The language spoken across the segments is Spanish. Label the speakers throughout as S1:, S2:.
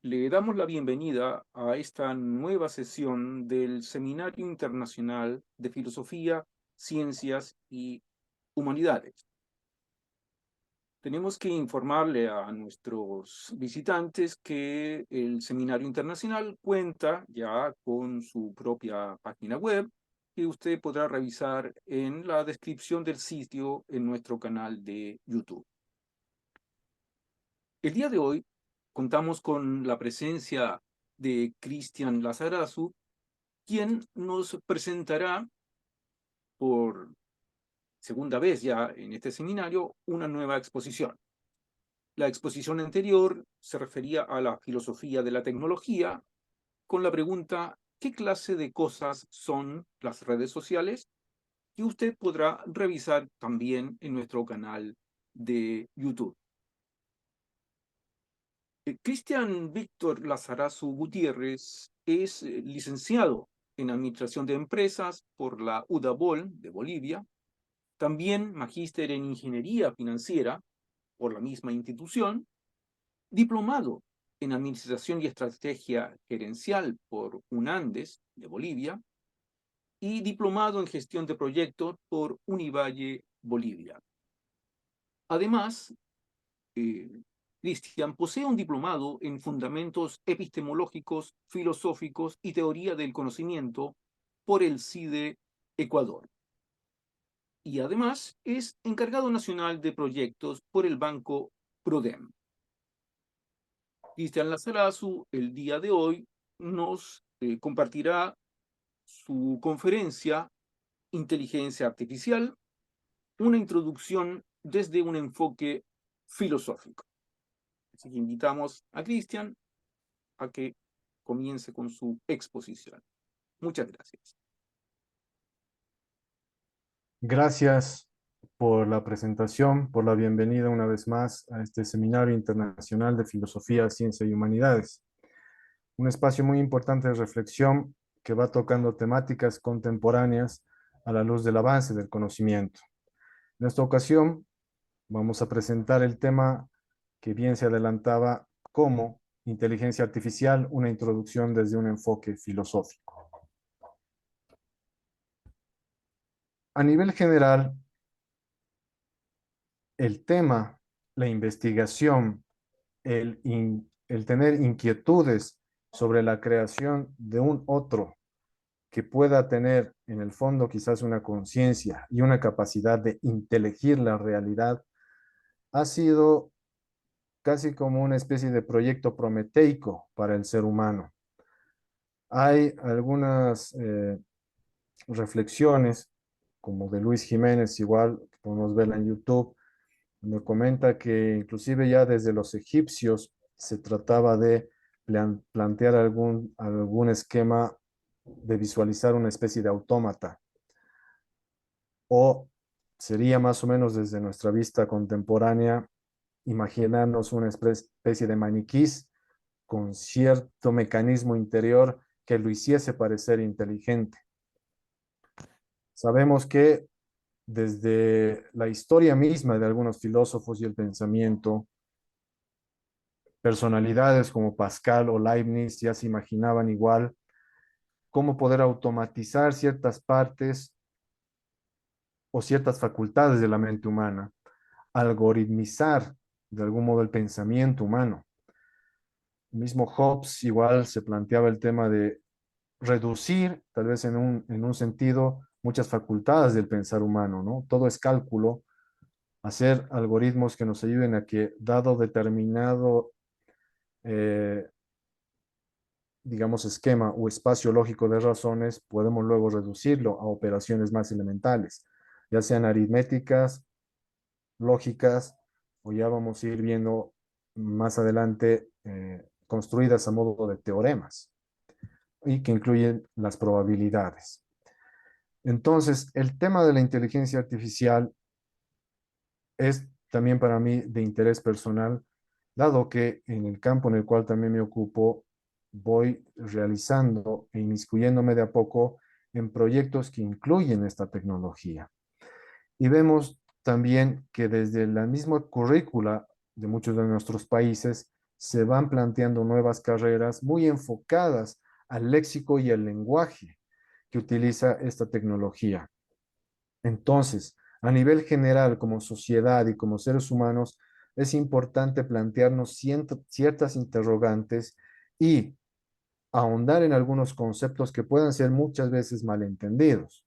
S1: Le damos la bienvenida a esta nueva sesión del Seminario Internacional de Filosofía, Ciencias y Humanidades. Tenemos que informarle a nuestros visitantes que el Seminario Internacional cuenta ya con su propia página web que usted podrá revisar en la descripción del sitio en nuestro canal de YouTube. El día de hoy contamos con la presencia de Cristian Lizarazu, quien nos presentará por segunda vez ya en este seminario una nueva exposición. La exposición anterior se refería a la filosofía de la tecnología con la pregunta ¿qué clase de cosas son las redes sociales? Que usted podrá revisar también en nuestro canal de YouTube. Cristian Víctor Lizarazu Gutiérrez es licenciado en Administración de Empresas por la UDABOL de Bolivia, también magíster en Ingeniería Financiera por la misma institución, diplomado en Administración y Estrategia Gerencial por UNANDES de Bolivia y diplomado en Gestión de Proyectos por Univalle Bolivia. Además, Cristian posee un diplomado en Fundamentos Epistemológicos, Filosóficos y Teoría del Conocimiento por el CIDE Ecuador. Y además es encargado nacional de proyectos por el Banco Prodem. Cristian Lizarazu, el día de hoy, nos compartirá su conferencia Inteligencia Artificial, una introducción desde un enfoque filosófico. Así que invitamos a Cristian a que comience con su exposición. Muchas gracias.
S2: Gracias por la presentación, por la bienvenida una vez más a este Seminario Internacional de Filosofía, Ciencia y Humanidades. Un espacio muy importante de reflexión que va tocando temáticas contemporáneas a la luz del avance del conocimiento. En esta ocasión vamos a presentar el tema que bien se adelantaba como inteligencia artificial, una introducción desde un enfoque filosófico. A nivel general, el tema, la investigación, el tener inquietudes sobre la creación de un otro que pueda tener en el fondo quizás una conciencia y una capacidad de inteligir la realidad, ha sido casi como una especie de proyecto prometeico para el ser humano. Hay algunas reflexiones, como de Luis Jiménez, igual, que podemos verla en YouTube, donde comenta que inclusive ya desde los egipcios se trataba de plantear algún esquema de visualizar una especie de autómata. O sería más o menos desde nuestra vista contemporánea, imaginarnos una especie de maniquís con cierto mecanismo interior que lo hiciese parecer inteligente. Sabemos que desde la historia misma de algunos filósofos y el pensamiento, personalidades como Pascal o Leibniz ya se imaginaban igual cómo poder automatizar ciertas partes o ciertas facultades de la mente humana, algoritmizar de algún modo el pensamiento humano. El mismo Hobbes igual se planteaba el tema de reducir, tal vez en un sentido, muchas facultades del pensar humano, ¿no? Todo es cálculo, hacer algoritmos que nos ayuden a que, dado determinado, digamos, esquema o espacio lógico de razones, podemos luego reducirlo a operaciones más elementales, ya sean aritméticas, lógicas, o ya vamos a ir viendo más adelante construidas a modo de teoremas y que incluyen las probabilidades. Entonces, el tema de la inteligencia artificial es también para mí de interés personal, dado que en el campo en el cual también me ocupo, voy realizando e inmiscuyéndome de a poco en proyectos que incluyen esta tecnología. Y vemos también que desde la misma currícula de muchos de nuestros países se van planteando nuevas carreras muy enfocadas al léxico y al lenguaje que utiliza esta tecnología. Entonces, a nivel general, como sociedad y como seres humanos, es importante plantearnos ciertas interrogantes y ahondar en algunos conceptos que puedan ser muchas veces malentendidos.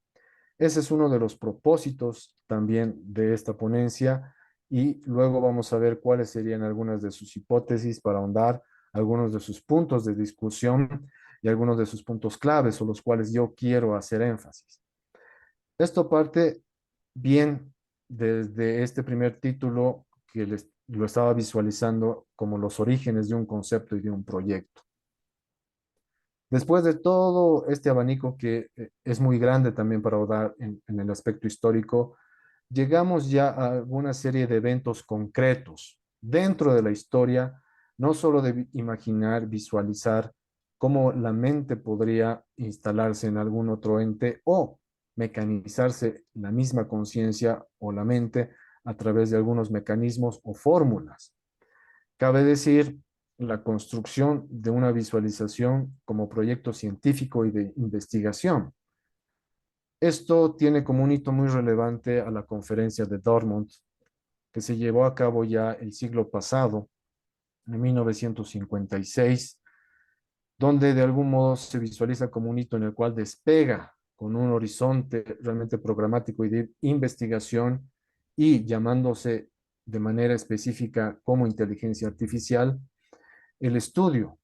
S2: Ese es uno de los propósitos también de esta ponencia y luego vamos a ver cuáles serían algunas de sus hipótesis para ahondar, algunos de sus puntos de discusión y algunos de sus puntos claves o los cuales yo quiero hacer énfasis. Esto parte bien desde este primer título que lo estaba visualizando como los orígenes de un concepto y de un proyecto. Después de todo este abanico que es muy grande también para ahondar en el aspecto histórico, llegamos ya a alguna serie de eventos concretos dentro de la historia, no solo de imaginar, visualizar cómo la mente podría instalarse en algún otro ente o mecanizarse la misma conciencia o la mente a través de algunos mecanismos o fórmulas. Cabe decir la construcción de una visualización como proyecto científico y de investigación. Esto tiene como un hito muy relevante a la conferencia de Dortmund, que se llevó a cabo ya el siglo pasado, en 1956, donde de algún modo se visualiza como un hito en el cual despega con un horizonte realmente programático y de investigación y llamándose de manera específica como inteligencia artificial, el estudio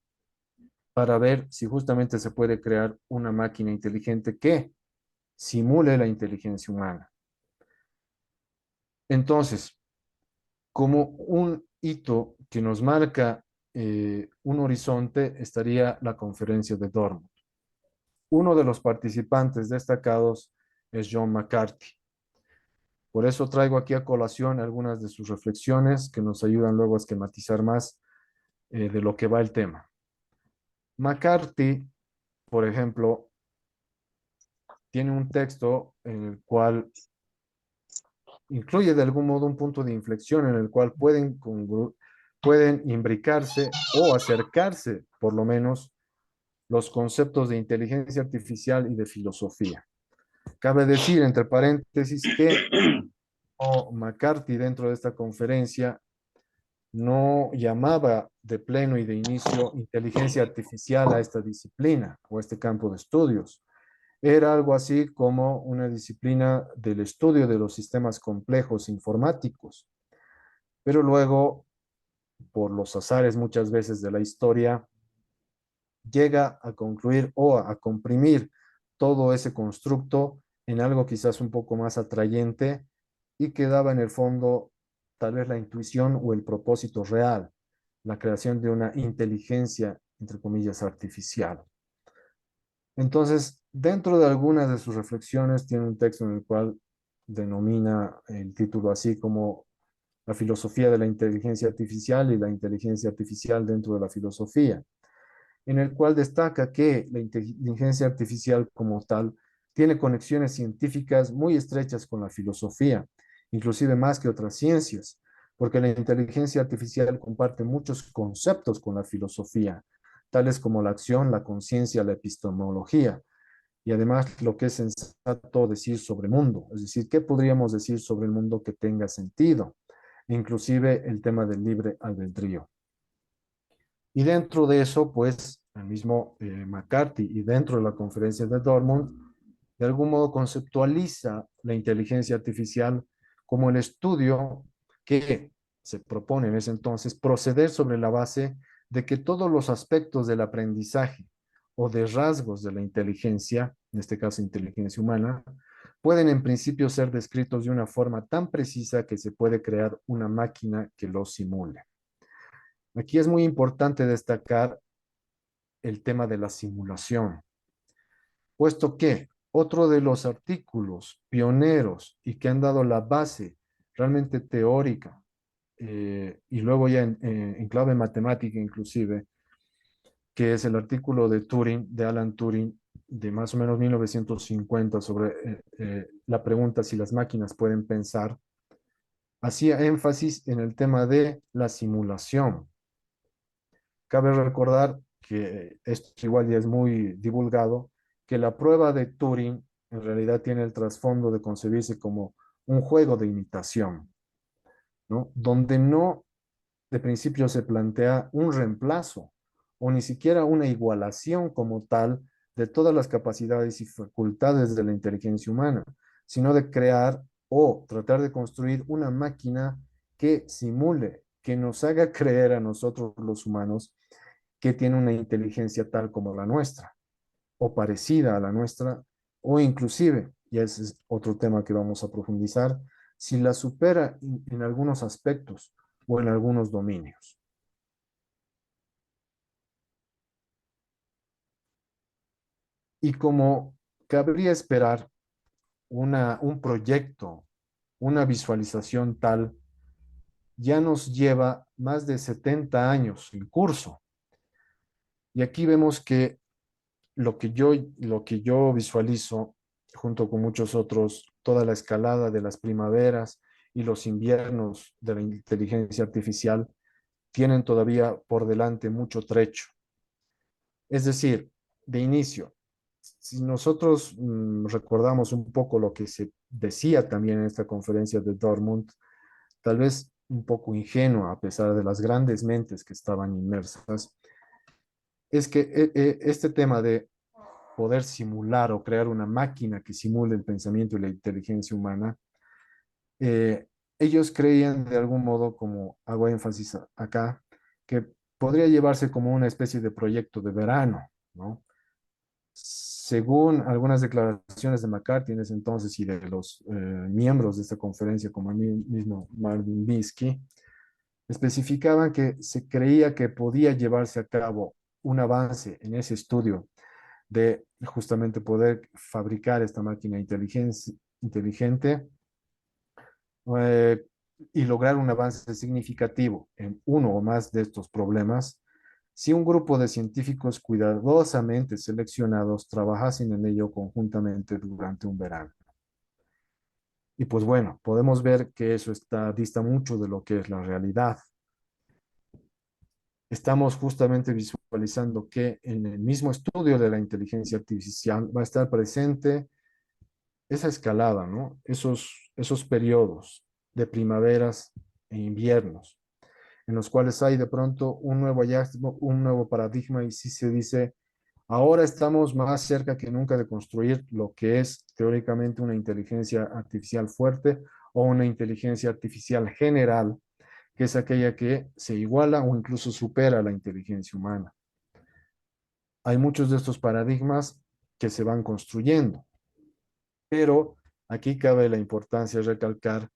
S2: para ver si justamente se puede crear una máquina inteligente que simule la inteligencia humana. Entonces, como un hito que nos marca un horizonte estaría la conferencia de Dortmund. Uno de los participantes destacados es John McCarthy. Por eso traigo aquí a colación algunas de sus reflexiones que nos ayudan luego a esquematizar más de lo que va el tema. McCarthy, por ejemplo, tiene un texto en el cual incluye de algún modo un punto de inflexión en el cual pueden imbricarse o acercarse, por lo menos, los conceptos de inteligencia artificial y de filosofía. Cabe decir, entre paréntesis, que McCarthy dentro de esta conferencia no llamaba de pleno y de inicio inteligencia artificial a esta disciplina o a este campo de estudios. Era algo así como una disciplina del estudio de los sistemas complejos informáticos. Pero luego, por los azares muchas veces de la historia, llega a concluir o a comprimir todo ese constructo en algo quizás un poco más atrayente y que daba en el fondo tal vez la intuición o el propósito real, la creación de una inteligencia, entre comillas, artificial. Entonces, dentro de algunas de sus reflexiones, tiene un texto en el cual denomina el título así como la filosofía de la inteligencia artificial y la inteligencia artificial dentro de la filosofía, en el cual destaca que la inteligencia artificial como tal tiene conexiones científicas muy estrechas con la filosofía, inclusive más que otras ciencias, porque la inteligencia artificial comparte muchos conceptos con la filosofía, tales como la acción, la conciencia, la epistemología, y además lo que es sensato decir sobre el mundo, es decir, ¿qué podríamos decir sobre el mundo que tenga sentido? Inclusive el tema del libre albedrío. Y dentro de eso, pues, el mismo McCarthy y dentro de la conferencia de Dortmund, de algún modo conceptualiza la inteligencia artificial como el estudio que se propone en ese entonces proceder sobre la base de que todos los aspectos del aprendizaje o de rasgos de la inteligencia, en este caso inteligencia humana, pueden en principio ser descritos de una forma tan precisa que se puede crear una máquina que los simule. Aquí es muy importante destacar el tema de la simulación, puesto que otro de los artículos pioneros y que han dado la base realmente teórica y luego ya en clave matemática inclusive, que es el artículo de Turing, de Alan Turing, de más o menos 1950 sobre la pregunta si las máquinas pueden pensar, hacía énfasis en el tema de la simulación. Cabe recordar que esto igual ya es muy divulgado, que la prueba de Turing en realidad tiene el trasfondo de concebirse como un juego de imitación, ¿no? Donde no de principio se plantea un reemplazo o ni siquiera una igualación como tal de todas las capacidades y facultades de la inteligencia humana, sino de crear o tratar de construir una máquina que simule, que nos haga creer a nosotros los humanos que tiene una inteligencia tal como la nuestra, o parecida a la nuestra, o inclusive, y ese es otro tema que vamos a profundizar, si la supera en algunos aspectos o en algunos dominios. Y como cabría esperar un proyecto, una visualización tal, ya nos lleva más de 70 años en curso. Y aquí vemos que lo que yo visualizo, junto con muchos otros, toda la escalada de las primaveras y los inviernos de la inteligencia artificial, tienen todavía por delante mucho trecho. Es decir, de inicio, si nosotros recordamos un poco lo que se decía también en esta conferencia de Dortmund, tal vez un poco ingenua a pesar de las grandes mentes que estaban inmersas, es que este tema de poder simular o crear una máquina que simule el pensamiento y la inteligencia humana, eh, ellos creían de algún modo, como hago énfasis acá, que podría llevarse como una especie de proyecto de verano, ¿no? Según algunas declaraciones de McCarthy en ese entonces y de los miembros de esta conferencia, como el mismo Marvin Minsky, especificaban que se creía que podía llevarse a cabo un avance en ese estudio de justamente poder fabricar esta máquina inteligente eh, y lograr un avance significativo en uno o más de estos problemas si un grupo de científicos cuidadosamente seleccionados trabajasen en ello conjuntamente durante un verano. Y pues bueno, podemos ver que eso dista mucho de lo que es la realidad. Estamos justamente visualizando que en el mismo estudio de la inteligencia artificial va a estar presente esa escalada, ¿no? Esos periodos de primaveras e inviernos, en los cuales hay de pronto un nuevo hallazgo, un nuevo paradigma y sí se dice, ahora estamos más cerca que nunca de construir lo que es teóricamente una inteligencia artificial fuerte o una inteligencia artificial general, que es aquella que se iguala o incluso supera a la inteligencia humana. Hay muchos de estos paradigmas que se van construyendo, pero aquí cabe la importancia de recalcar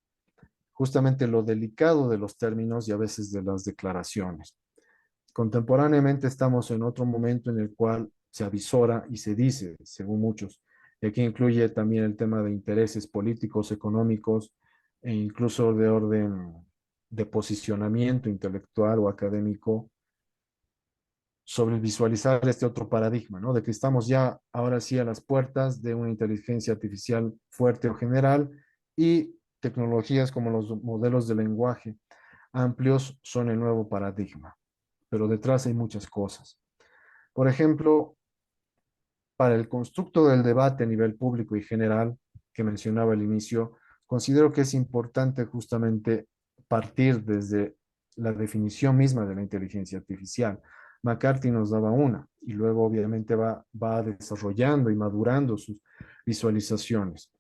S2: justamente lo delicado de los términos y a veces de las declaraciones. Contemporáneamente estamos en otro momento en el cual se avisora y se dice, según muchos, y aquí incluye también el tema de intereses políticos, económicos e incluso de orden de posicionamiento intelectual o académico sobre visualizar este otro paradigma, ¿no? De que estamos ya ahora sí a las puertas de una inteligencia artificial fuerte o general y tecnologías como los modelos de lenguaje amplios son el nuevo paradigma, pero detrás hay muchas cosas. Por ejemplo, para el constructo del debate a nivel público y general que mencionaba al inicio, considero que es importante justamente partir desde la definición misma de la inteligencia artificial. McCarthy nos daba una y luego obviamente va desarrollando y madurando sus visualizaciones.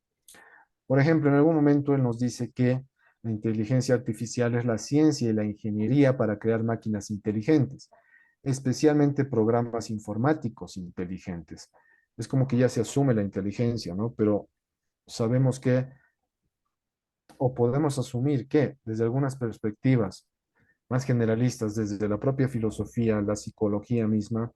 S2: Por ejemplo, en algún momento él nos dice que la inteligencia artificial es la ciencia y la ingeniería para crear máquinas inteligentes, especialmente programas informáticos inteligentes. Es como que ya se asume la inteligencia, ¿no? Pero sabemos que, o podemos asumir que, desde algunas perspectivas más generalistas, desde la propia filosofía, la psicología misma,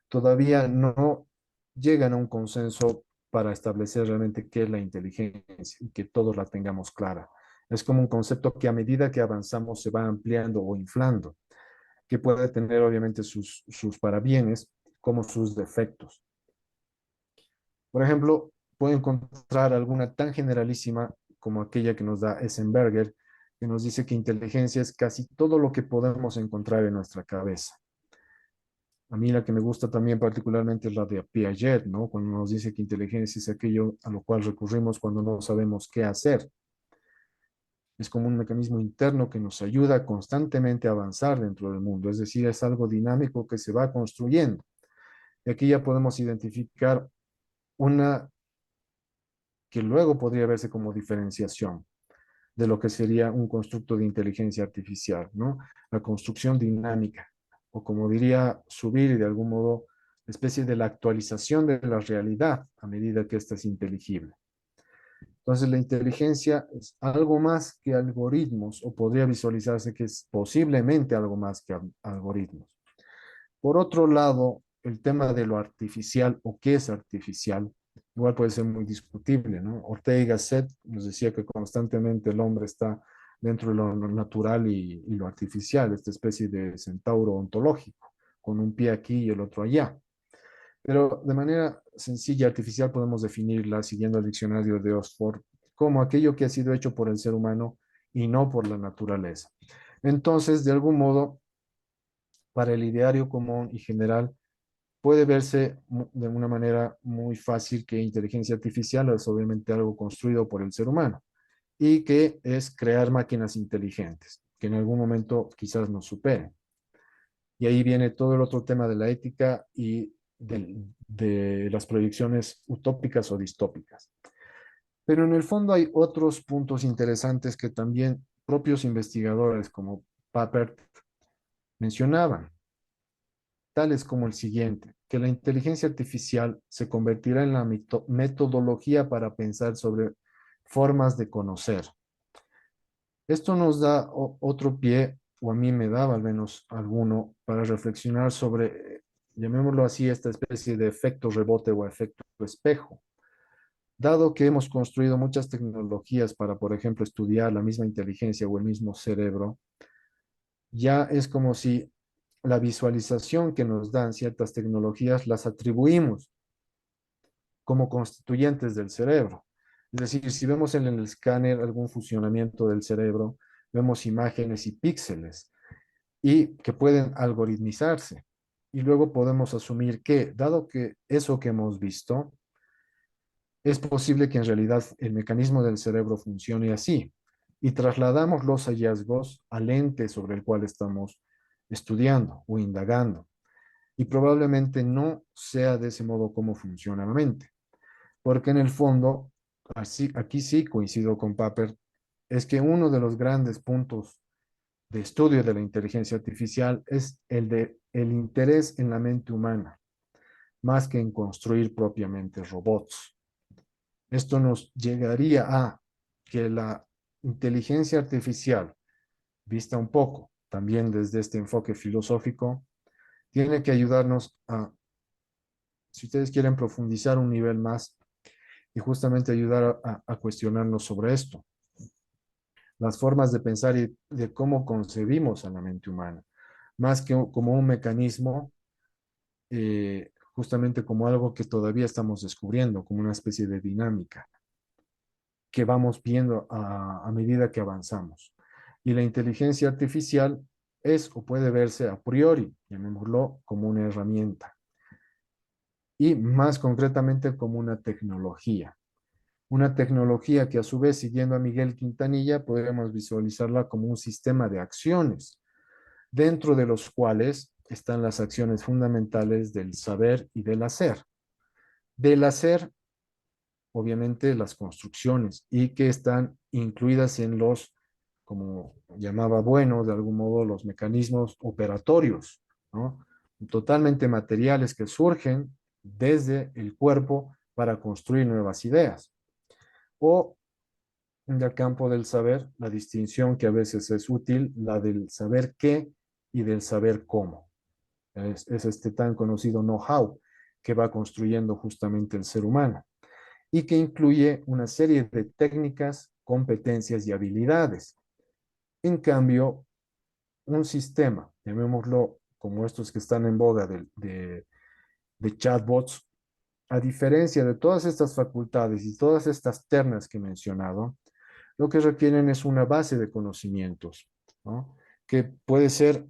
S2: todavía no llegan a un consenso para establecer realmente qué es la inteligencia y que todos la tengamos clara. Es como un concepto que a medida que avanzamos se va ampliando o inflando, que puede tener obviamente sus parabienes como sus defectos. Por ejemplo, puedo encontrar alguna tan generalísima como aquella que nos da Essenberger, que nos dice que inteligencia es casi todo lo que podemos encontrar en nuestra cabeza. A mí la que me gusta también particularmente es la de Piaget, ¿no? Cuando nos dice que inteligencia es aquello a lo cual recurrimos cuando no sabemos qué hacer. Es como un mecanismo interno que nos ayuda constantemente a avanzar dentro del mundo, es decir, es algo dinámico que se va construyendo. Y aquí ya podemos identificar una que luego podría verse como diferenciación de lo que sería un constructo de inteligencia artificial, ¿no? La construcción dinámica, o como diría Zubiri, de algún modo, especie de la actualización de la realidad a medida que ésta es inteligible. Entonces, la inteligencia es algo más que algoritmos, o podría visualizarse que es posiblemente algo más que algoritmos. Por otro lado, el tema de lo artificial o qué es artificial, igual puede ser muy discutible, ¿no? Ortega y Gasset nos decía que constantemente el hombre está dentro de lo natural y lo artificial, esta especie de centauro ontológico, con un pie aquí y el otro allá. Pero de manera sencilla, artificial, podemos definirla siguiendo el diccionario de Oxford como aquello que ha sido hecho por el ser humano y no por la naturaleza. Entonces, de algún modo, para el ideario común y general, puede verse de una manera muy fácil que inteligencia artificial es obviamente algo construido por el ser humano y que es crear máquinas inteligentes, que en algún momento quizás nos superen. Y ahí viene todo el otro tema de la ética y de las proyecciones utópicas o distópicas. Pero en el fondo hay otros puntos interesantes que también propios investigadores como Papert mencionaban, tales como el siguiente, que la inteligencia artificial se convertirá en la metodología para pensar sobre formas de conocer. Esto nos da otro pie, o a mí me daba al menos alguno, para reflexionar sobre, llamémoslo así, esta especie de efecto rebote o efecto espejo. Dado que hemos construido muchas tecnologías para, por ejemplo, estudiar la misma inteligencia o el mismo cerebro, ya es como si la visualización que nos dan ciertas tecnologías las atribuimos como constituyentes del cerebro. Es decir, si vemos en el escáner algún funcionamiento del cerebro, vemos imágenes y píxeles y que pueden algoritmizarse. Y luego podemos asumir que, dado que eso que hemos visto, es posible que en realidad el mecanismo del cerebro funcione así. Y trasladamos los hallazgos al ente sobre el cual estamos estudiando o indagando. Y probablemente no sea de ese modo como funciona la mente. Porque en el fondo, así, aquí sí coincido con Papert, es que uno de los grandes puntos de estudio de la inteligencia artificial es el de el interés en la mente humana, más que en construir propiamente robots. Esto nos llegaría a que la inteligencia artificial, vista un poco también desde este enfoque filosófico, tiene que ayudarnos a, si ustedes quieren, profundizar un nivel más y justamente ayudar a cuestionarnos sobre esto, las formas de pensar y de cómo concebimos a la mente humana, más que como un mecanismo, justamente como algo que todavía estamos descubriendo, como una especie de dinámica que vamos viendo a medida que avanzamos. Y la inteligencia artificial es o puede verse a priori, llamémoslo como una herramienta, y más concretamente como una tecnología. Una tecnología que a su vez, siguiendo a Miguel Quintanilla, podríamos visualizarla como un sistema de acciones, dentro de los cuales están las acciones fundamentales del saber y del hacer. Del hacer, obviamente, las construcciones y que están incluidas en los, como llamaba Bueno, de algún modo, los mecanismos operatorios, ¿no? Totalmente materiales que surgen desde el cuerpo para construir nuevas ideas. O en el campo del saber, la distinción que a veces es útil, la del saber qué y del saber cómo. Es este tan conocido know-how que va construyendo justamente el ser humano y que incluye una serie de técnicas, competencias y habilidades. En cambio, un sistema, llamémoslo como estos que están en boga de chatbots, a diferencia de todas estas facultades y todas estas ternas que he mencionado, lo que requieren es una base de conocimientos, ¿no? Que puede ser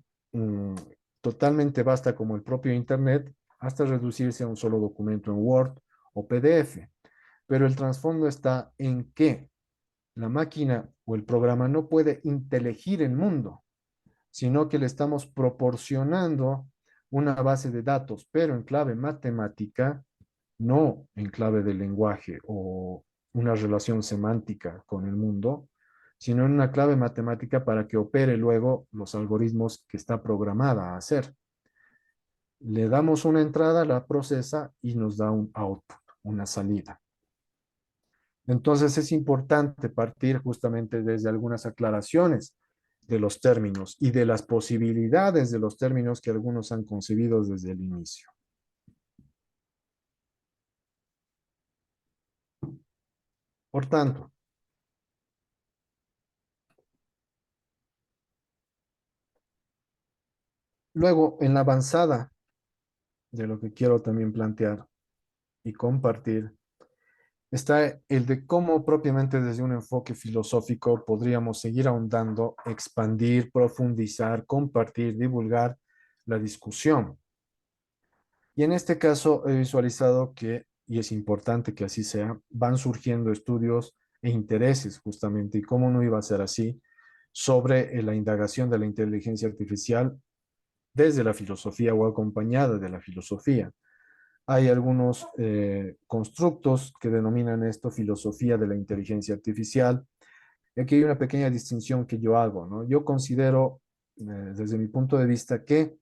S2: totalmente vasta como el propio Internet, hasta reducirse a un solo documento en Word o PDF. Pero el trasfondo está en que la máquina o el programa no puede inteligir el mundo, sino que le estamos proporcionando una base de datos, pero en clave matemática, no en clave de lenguaje o una relación semántica con el mundo, sino en una clave matemática para que opere luego los algoritmos que está programada a hacer. Le damos una entrada, la procesa y nos da un output, una salida. Entonces es importante partir justamente desde algunas aclaraciones de los términos y de las posibilidades de los términos que algunos han concebido desde el inicio. Por tanto, luego en la avanzada de lo que quiero también plantear y compartir, está el de cómo propiamente desde un enfoque filosófico podríamos seguir ahondando, expandir, profundizar, compartir, divulgar la discusión. Y en este caso he visualizado que, y es importante que así sea, van surgiendo estudios e intereses justamente, y cómo no iba a ser así, sobre la indagación de la inteligencia artificial desde la filosofía o acompañada de la filosofía. Hay algunos constructos que denominan esto filosofía de la inteligencia artificial. Y aquí hay una pequeña distinción que yo hago, ¿no? Yo considero, desde mi punto de vista, que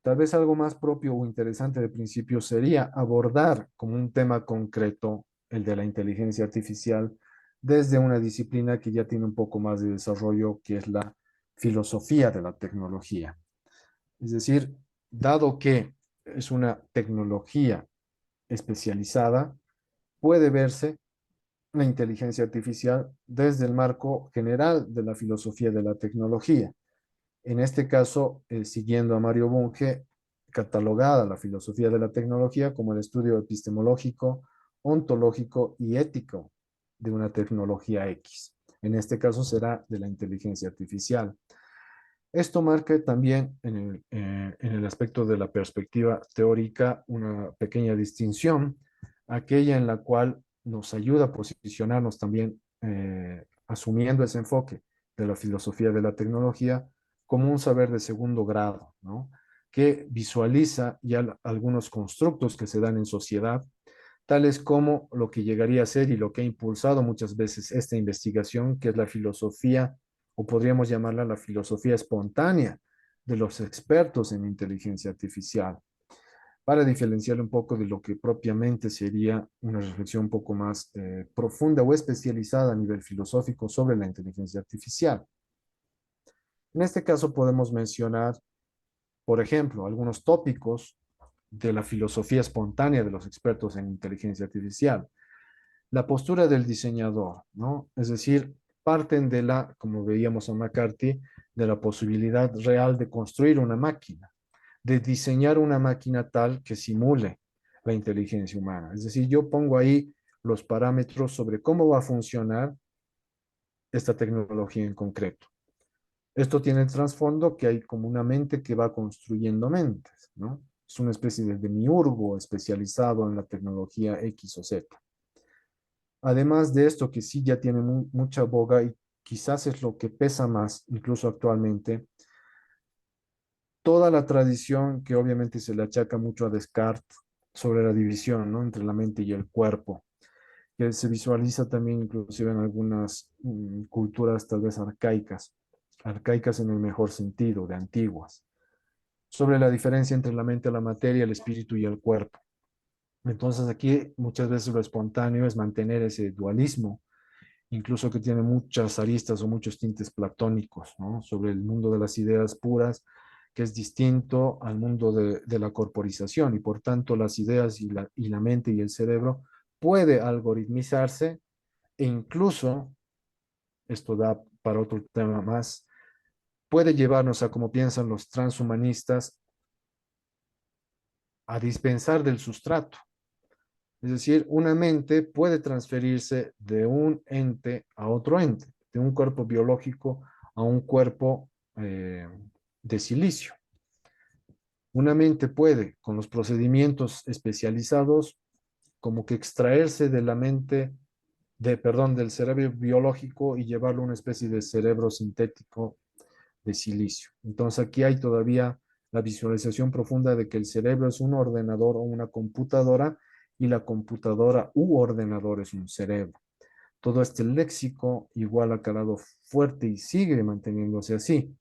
S2: tal vez algo más propio o interesante de principio sería abordar como un tema concreto el de la inteligencia artificial desde una disciplina que ya tiene un poco más de desarrollo, que es la filosofía de la tecnología. Es decir, dado que es una tecnología especializada, puede verse la inteligencia artificial desde el marco general de la filosofía de la tecnología. En este caso, siguiendo a Mario Bunge, catalogada la filosofía de la tecnología como el estudio epistemológico, ontológico y ético de una tecnología X. En este caso será de la inteligencia artificial. Esto marca también en el aspecto de la perspectiva teórica una pequeña distinción, aquella en la cual nos ayuda a posicionarnos también asumiendo ese enfoque de la filosofía de la tecnología como un saber de segundo grado, ¿no? Que visualiza ya algunos constructos que se dan en sociedad, tales como lo que llegaría a ser y lo que ha impulsado muchas veces esta investigación, que es la filosofía, o podríamos llamarla la filosofía espontánea de los expertos en inteligencia artificial, para diferenciar un poco de lo que propiamente sería una reflexión un poco más profunda o especializada a nivel filosófico sobre la inteligencia artificial. En este caso podemos mencionar, por ejemplo, algunos tópicos de la filosofía espontánea de los expertos en inteligencia artificial. La postura del diseñador, ¿no? Es decir, parten de la, como veíamos a McCarthy, de la posibilidad real de construir una máquina, de diseñar una máquina tal que simule la inteligencia humana. Es decir, yo pongo ahí los parámetros sobre cómo va a funcionar esta tecnología en concreto. Esto tiene el trasfondo que hay como una mente que va construyendo mentes, ¿no? Es una especie de demiurgo especializado en la tecnología X o Z. Además de esto, que sí ya tiene mucha boga y quizás es lo que pesa más, incluso actualmente, toda la tradición que obviamente se le achaca mucho a Descartes sobre la división, ¿no? Entre la mente y el cuerpo, que se visualiza también inclusive en algunas culturas tal vez arcaicas, arcaicas en el mejor sentido, de antiguas, sobre la diferencia entre la mente, la materia, el espíritu y el cuerpo. Entonces aquí muchas veces lo espontáneo es mantener ese dualismo, incluso que tiene muchas aristas o muchos tintes platónicos, ¿no? Sobre el mundo de las ideas puras, que es distinto al mundo de la corporización, y por tanto las ideas y la mente y el cerebro puede algoritmizarse e incluso, esto da para otro tema más, puede llevarnos a, como piensan los transhumanistas, a dispensar del sustrato. Es decir, una mente puede transferirse de un ente a otro ente, de un cuerpo biológico a un cuerpo de silicio. Una mente puede, con los procedimientos especializados, como que extraerse de la mente, perdón, del cerebro biológico y llevarlo a una especie de cerebro sintético de silicio. Entonces aquí hay todavía la visualización profunda de que el cerebro es un ordenador o una computadora y la computadora u ordenador es un cerebro. Todo este léxico igual ha calado fuerte y sigue manteniéndose así.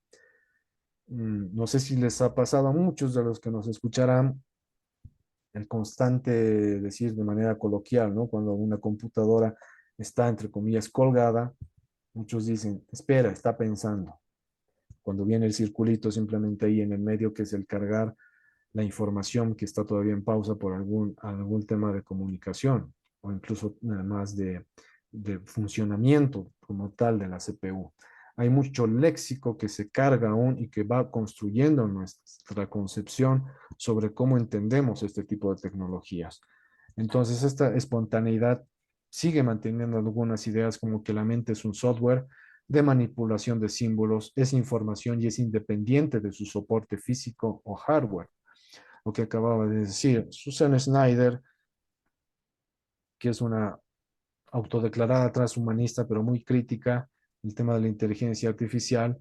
S2: No sé si les ha pasado a muchos de los que nos escucharán el constante decir de manera coloquial, ¿no? Cuando una computadora está, entre comillas, colgada, muchos dicen, espera, está pensando. Cuando viene el circulito simplemente ahí en el medio, que es el cargar la información que está todavía en pausa por algún tema de comunicación o incluso nada más de funcionamiento como tal de la CPU. Hay mucho léxico que se carga aún y que va construyendo nuestra concepción sobre cómo entendemos este tipo de tecnologías. Entonces, esta espontaneidad sigue manteniendo algunas ideas como que la mente es un software de manipulación de símbolos, es información y es independiente de su soporte físico o hardware. Lo que acababa de decir Susan Snyder, que es una autodeclarada transhumanista, pero muy crítica del tema de la inteligencia artificial,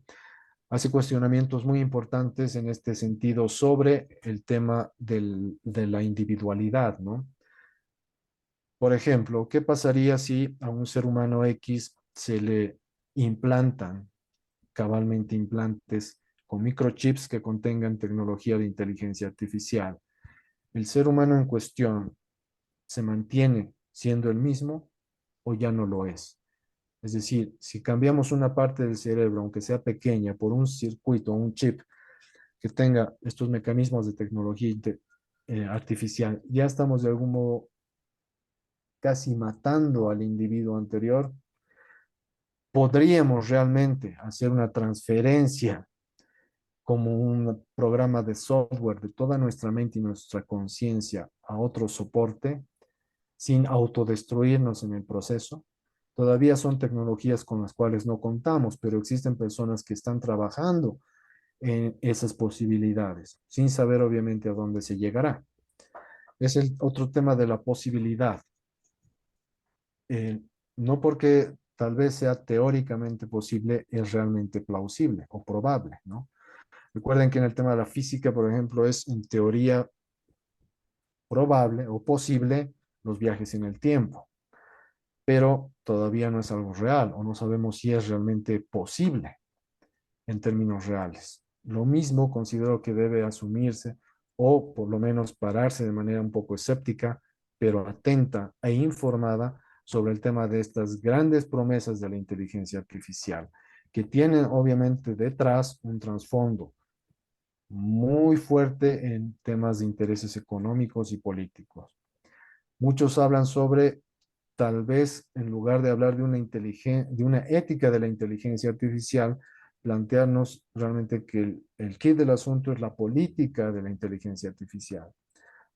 S2: hace cuestionamientos muy importantes en este sentido sobre el tema de la individualidad, ¿no? Por ejemplo, ¿qué pasaría si a un ser humano X se le implantan cabalmente implantes con microchips que contengan tecnología de inteligencia artificial? ¿El ser humano en cuestión se mantiene siendo el mismo o ya no lo es? Es decir, si cambiamos una parte del cerebro, aunque sea pequeña, por un circuito, un chip que tenga estos mecanismos de tecnología artificial, ya estamos de algún modo casi matando al individuo anterior. ¿Podríamos realmente hacer una transferencia como un programa de software de toda nuestra mente y nuestra conciencia a otro soporte sin autodestruirnos en el proceso? Todavía son tecnologías con las cuales no contamos, pero existen personas que están trabajando en esas posibilidades, sin saber obviamente a dónde se llegará. Es el otro tema de la posibilidad. Eh, no porque tal vez sea teóricamente posible, es realmente plausible o probable, ¿no? Recuerden que en el tema de la física, por ejemplo, es en teoría probable o posible los viajes en el tiempo, pero todavía no es algo real o no sabemos si es realmente posible en términos reales. Lo mismo considero que debe asumirse o por lo menos pararse de manera un poco escéptica, pero atenta e informada sobre el tema de estas grandes promesas de la inteligencia artificial, que tienen obviamente detrás un trasfondo muy fuerte en temas de intereses económicos y políticos. Muchos hablan sobre, tal vez en lugar de hablar de una ética de la inteligencia artificial, plantearnos realmente que el kit del asunto es la política de la inteligencia artificial.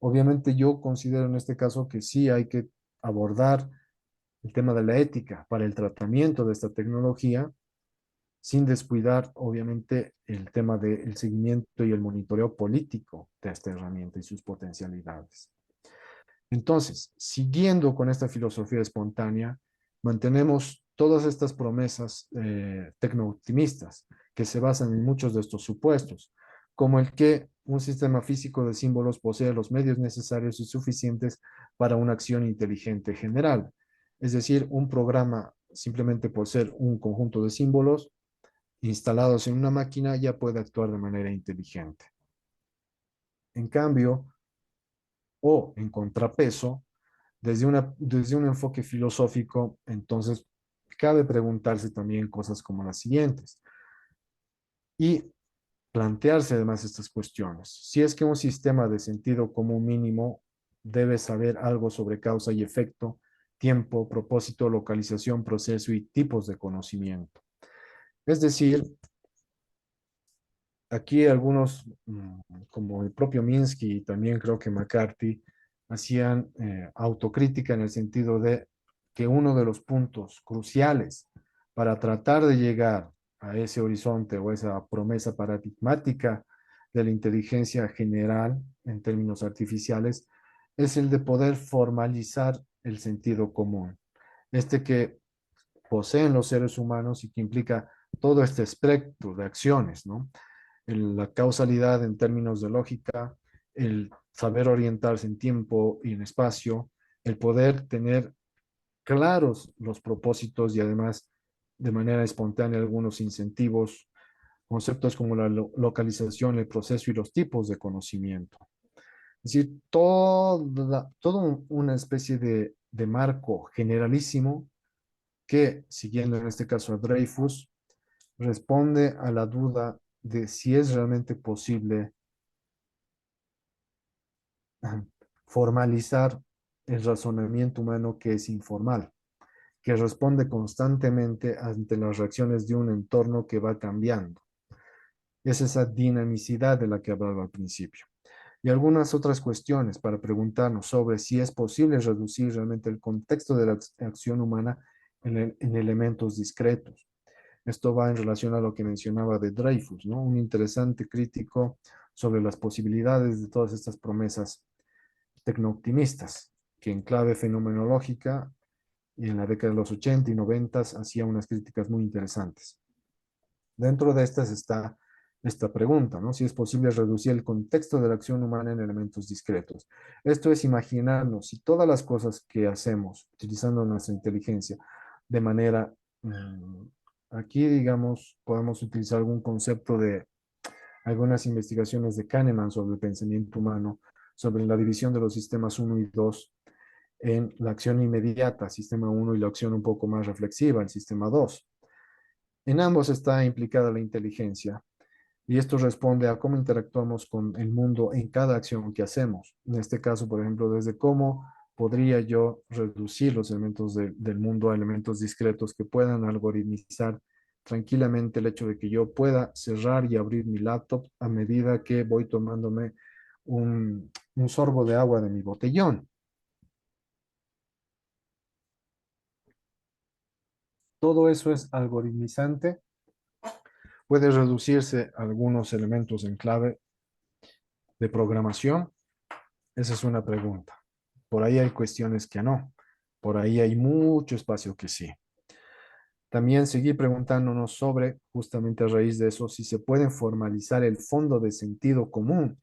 S2: Obviamente yo considero en este caso que sí hay que abordar el tema de la ética para el tratamiento de esta tecnología, sin descuidar, obviamente, el tema del seguimiento y el monitoreo político de esta herramienta y sus potencialidades. Entonces, siguiendo con esta filosofía espontánea, mantenemos todas estas promesas tecno-optimistas que se basan en muchos de estos supuestos, como el que un sistema físico de símbolos posee los medios necesarios y suficientes para una acción inteligente general. Es decir, un programa, simplemente por ser un conjunto de símbolos instalados en una máquina, ya puede actuar de manera inteligente. En cambio, o en contrapeso, desde un enfoque filosófico, entonces cabe preguntarse también cosas como las siguientes y plantearse además estas cuestiones. Si es que un sistema de sentido común mínimo debe saber algo sobre causa y efecto, tiempo, propósito, localización, proceso y tipos de conocimiento. Es decir, aquí algunos, como el propio Minsky y también creo que McCarthy, hacían autocrítica en el sentido de que uno de los puntos cruciales para tratar de llegar a ese horizonte o esa promesa paradigmática de la inteligencia general en términos artificiales es el de poder formalizar el sentido común, este que poseen los seres humanos y que implica todo este espectro de acciones, ¿no? La causalidad en términos de lógica, el saber orientarse en tiempo y en espacio, el poder tener claros los propósitos y además de manera espontánea algunos incentivos, conceptos como la localización, el proceso y los tipos de conocimiento. Es decir, todo una especie de marco generalísimo que, siguiendo en este caso a Dreyfus, responde a la duda de si es realmente posible formalizar el razonamiento humano que es informal, que responde constantemente ante las reacciones de un entorno que va cambiando. Es esa dinamicidad de la que hablaba al principio. Y algunas otras cuestiones para preguntarnos sobre si es posible reducir realmente el contexto de la acción humana en elementos discretos. Esto va en relación a lo que mencionaba de Dreyfus, ¿no? Un interesante crítico sobre las posibilidades de todas estas promesas tecnooptimistas, que en clave fenomenológica y en la década de los 80 y 90 hacía unas críticas muy interesantes. Dentro de estas está esta pregunta, ¿no? Si es posible reducir el contexto de la acción humana en elementos discretos. Esto es imaginarnos si todas las cosas que hacemos utilizando nuestra inteligencia de manera, aquí digamos, podemos utilizar algún concepto de algunas investigaciones de Kahneman sobre el pensamiento humano, sobre la división de los sistemas uno y 2 en la acción inmediata, sistema uno, y la acción un poco más reflexiva, el sistema 2. En ambos está implicada la inteligencia y esto responde a cómo interactuamos con el mundo en cada acción que hacemos. En este caso, por ejemplo, desde cómo podría yo reducir los elementos del mundo a elementos discretos que puedan algoritmizar tranquilamente el hecho de que yo pueda cerrar y abrir mi laptop a medida que voy tomándome un sorbo de agua de mi botellón. Todo eso es algoritmizante. Puede reducirse a algunos elementos en clave de programación. Esa es una pregunta. Por ahí hay cuestiones que no. Por ahí hay mucho espacio que sí. También seguir preguntándonos sobre, justamente a raíz de eso, si se puede formalizar el fondo de sentido común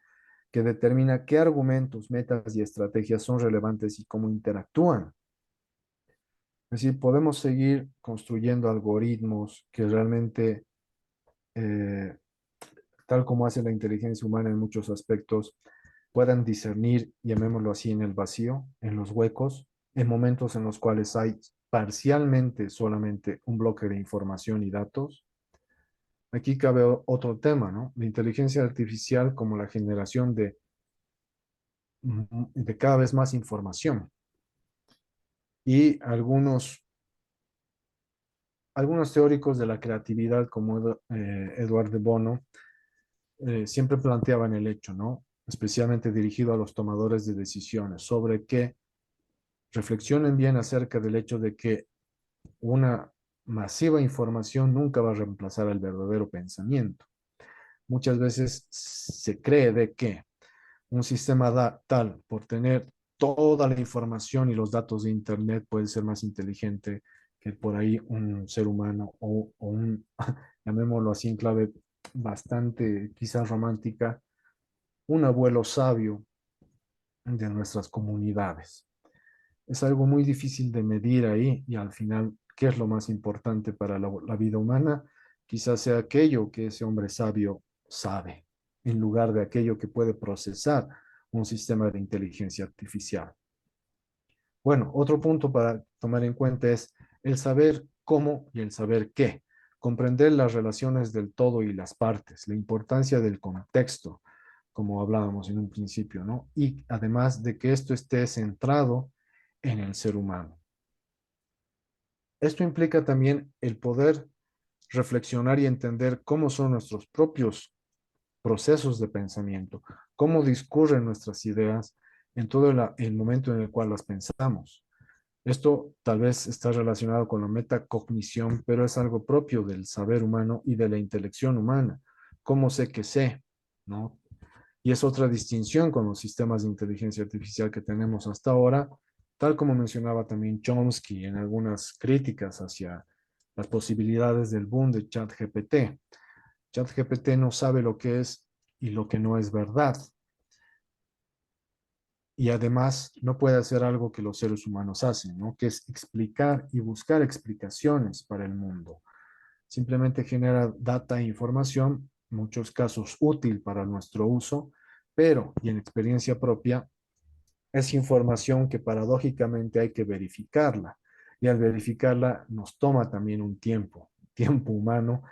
S2: que determina qué argumentos, metas y estrategias son relevantes y cómo interactúan. Es decir, podemos seguir construyendo algoritmos que realmente, eh, tal como hace la inteligencia humana en muchos aspectos, puedan discernir, llamémoslo así, en el vacío, en los huecos, en momentos en los cuales hay parcialmente solamente un bloque de información y datos. Aquí cabe otro tema, ¿no? La inteligencia artificial como la generación de cada vez más información. Y algunos teóricos de la creatividad, como Edward de Bono, siempre planteaban el hecho, ¿no? Especialmente dirigido a los tomadores de decisiones, sobre que reflexionen bien acerca del hecho de que una masiva información nunca va a reemplazar al verdadero pensamiento. Muchas veces se cree de que un sistema tal por tener toda la información y los datos de Internet puede ser más inteligente que por ahí un ser humano o un, llamémoslo así en clave bastante quizás romántica, un abuelo sabio de nuestras comunidades. Es algo muy difícil de medir ahí y al final, ¿qué es lo más importante para la vida humana? Quizás sea aquello que ese hombre sabio sabe, en lugar de aquello que puede procesar un sistema de inteligencia artificial. Bueno, otro punto para tomar en cuenta es el saber cómo y el saber qué. Comprender las relaciones del todo y las partes, la importancia del contexto, como hablábamos en un principio, ¿no? Y además de que esto esté centrado en el ser humano. Esto implica también el poder reflexionar y entender cómo son nuestros propios procesos de pensamiento, cómo discurren nuestras ideas en todo el momento en el cual las pensamos. Esto tal vez está relacionado con la metacognición, pero es algo propio del saber humano y de la intelección humana. ¿Cómo sé que sé? ¿No? Y es otra distinción con los sistemas de inteligencia artificial que tenemos hasta ahora, tal como mencionaba también Chomsky en algunas críticas hacia las posibilidades del boom de ChatGPT. ChatGPT no sabe lo que es y lo que no es verdad. Y además no puede hacer algo que los seres humanos hacen, ¿no? Que es explicar y buscar explicaciones para el mundo. Simplemente genera data e información, en muchos casos útil para nuestro uso, pero, y en experiencia propia, es información que paradójicamente hay que verificarla. Y al verificarla nos toma también un tiempo humano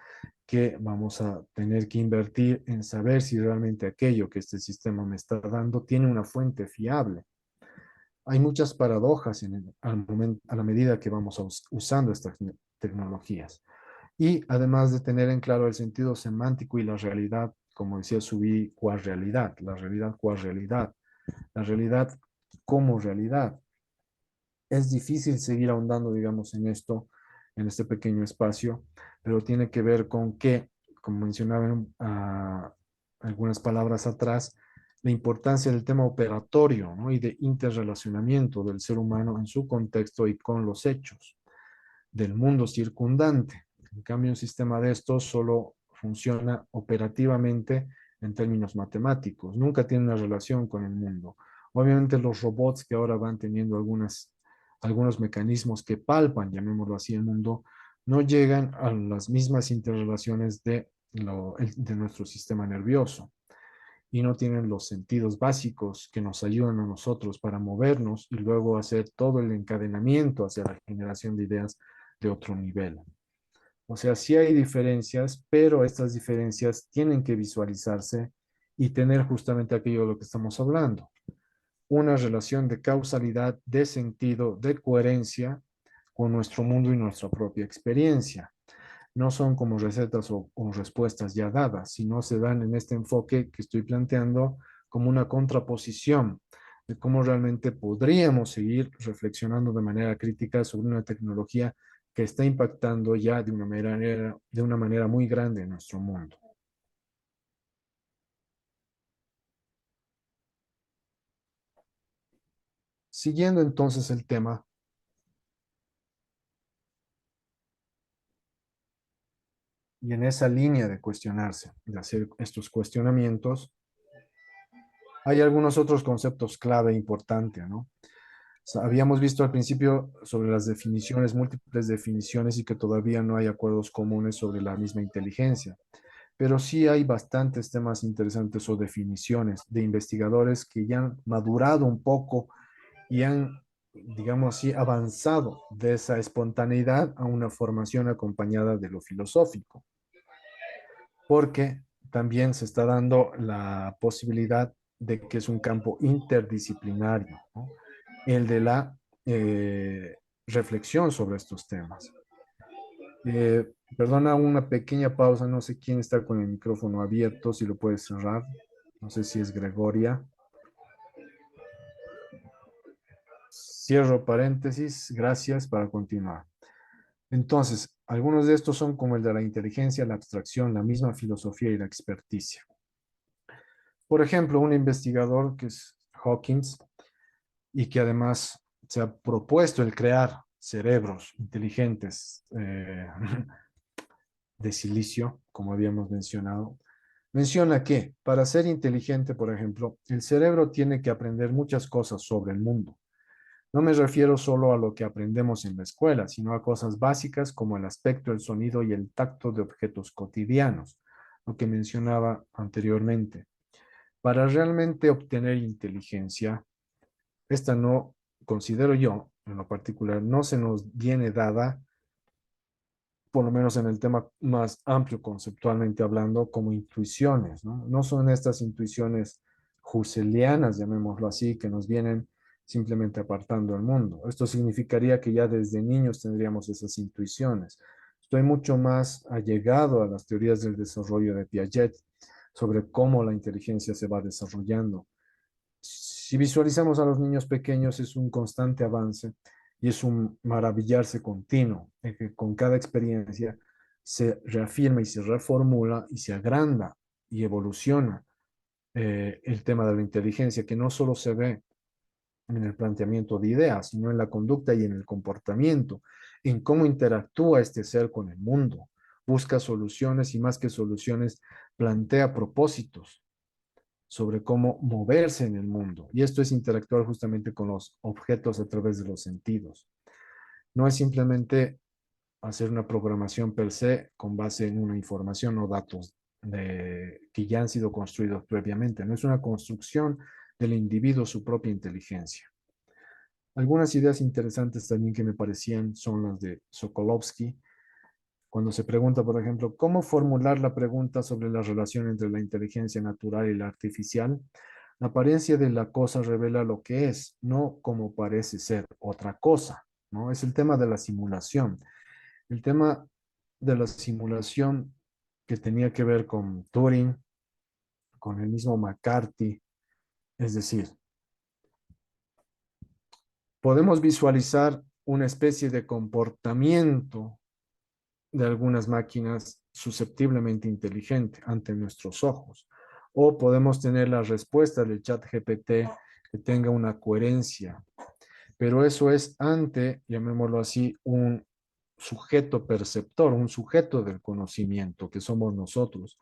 S2: que vamos a tener que invertir en saber si realmente aquello que este sistema me está dando tiene una fuente fiable. Hay muchas paradojas a la medida que vamos usando estas tecnologías. Y además de tener en claro el sentido semántico y la realidad, como decía Subí, cual realidad, la realidad cual realidad, la realidad como realidad. Es difícil seguir ahondando, digamos, en esto, en este pequeño espacio, pero tiene que ver con que, como mencionaba algunas palabras atrás, la importancia del tema operatorio, ¿no? Y de interrelacionamiento del ser humano en su contexto y con los hechos del mundo circundante. En cambio, un sistema de estos solo funciona operativamente en términos matemáticos, nunca tiene una relación con el mundo. Obviamente los robots que ahora van teniendo algunos mecanismos que palpan, llamémoslo así, el mundo, no llegan a las mismas interrelaciones de nuestro sistema nervioso y no tienen los sentidos básicos que nos ayudan a nosotros para movernos y luego hacer todo el encadenamiento hacia la generación de ideas de otro nivel. O sea, sí hay diferencias, pero estas diferencias tienen que visualizarse y tener justamente aquello de lo que estamos hablando. Una relación de causalidad, de sentido, de coherencia con nuestro mundo y nuestra propia experiencia. No son como recetas o respuestas ya dadas, sino se dan en este enfoque que estoy planteando como una contraposición de cómo realmente podríamos seguir reflexionando de manera crítica sobre una tecnología que está impactando ya de una manera muy grande en nuestro mundo. Siguiendo entonces el tema, y en esa línea de cuestionarse, de hacer estos cuestionamientos, hay algunos otros conceptos clave importantes, ¿no? Habíamos visto al principio sobre las definiciones, múltiples definiciones y que todavía no hay acuerdos comunes sobre la misma inteligencia, pero sí hay bastantes temas interesantes o definiciones de investigadores que ya han madurado un poco y han, digamos así, avanzado de esa espontaneidad a una formación acompañada de lo filosófico, porque también se está dando la posibilidad de que es un campo interdisciplinario, ¿no? El de la reflexión sobre estos temas. Perdona una pequeña pausa, no sé quién está con el micrófono abierto, si lo puedes cerrar. No sé si es Gregoria. Cierro paréntesis, gracias para continuar. Entonces, algunos de estos son como el de la inteligencia, la abstracción, la misma filosofía y la experticia. Por ejemplo, un investigador que es Hawkins y que además se ha propuesto el crear cerebros inteligentes de silicio, como habíamos mencionado, menciona que para ser inteligente, por ejemplo, el cerebro tiene que aprender muchas cosas sobre el mundo. No me refiero solo a lo que aprendemos en la escuela, sino a cosas básicas como el aspecto, el sonido y el tacto de objetos cotidianos, lo que mencionaba anteriormente. Para realmente obtener inteligencia, esta no, considero yo, en lo particular, no se nos viene dada, por lo menos en el tema más amplio conceptualmente hablando, como intuiciones, ¿no? No son estas intuiciones husserlianas, llamémoslo así, que nos vienen simplemente apartando el mundo. Esto significaría que ya desde niños tendríamos esas intuiciones. Estoy mucho más allegado a las teorías del desarrollo de Piaget sobre cómo la inteligencia se va desarrollando. Si visualizamos a los niños pequeños, es un constante avance y es un maravillarse continuo, en que con cada experiencia se reafirma y se reformula y se agranda y evoluciona el tema de la inteligencia, que no solo se ve en el planteamiento de ideas, sino en la conducta y en el comportamiento, en cómo interactúa este ser con el mundo, busca soluciones y más que soluciones, plantea propósitos sobre cómo moverse en el mundo. Y esto es interactuar justamente con los objetos a través de los sentidos. No es simplemente hacer una programación per se con base en una información o datos que ya han sido construidos previamente. No es una construcción del individuo, su propia inteligencia. Algunas ideas interesantes también que me parecían son las de Sokolovsky, cuando se pregunta, por ejemplo, cómo formular la pregunta sobre la relación entre la inteligencia natural y la artificial. La apariencia de la cosa revela lo que es, no como parece ser otra cosa, ¿no? Es el tema de la simulación. El tema de la simulación que tenía que ver con Turing, con el mismo McCarthy, es decir, podemos visualizar una especie de comportamiento de algunas máquinas susceptiblemente inteligente ante nuestros ojos. O podemos tener la respuesta del chat GPT que tenga una coherencia, pero eso es ante, llamémoslo así, un sujeto perceptor, un sujeto del conocimiento que somos nosotros.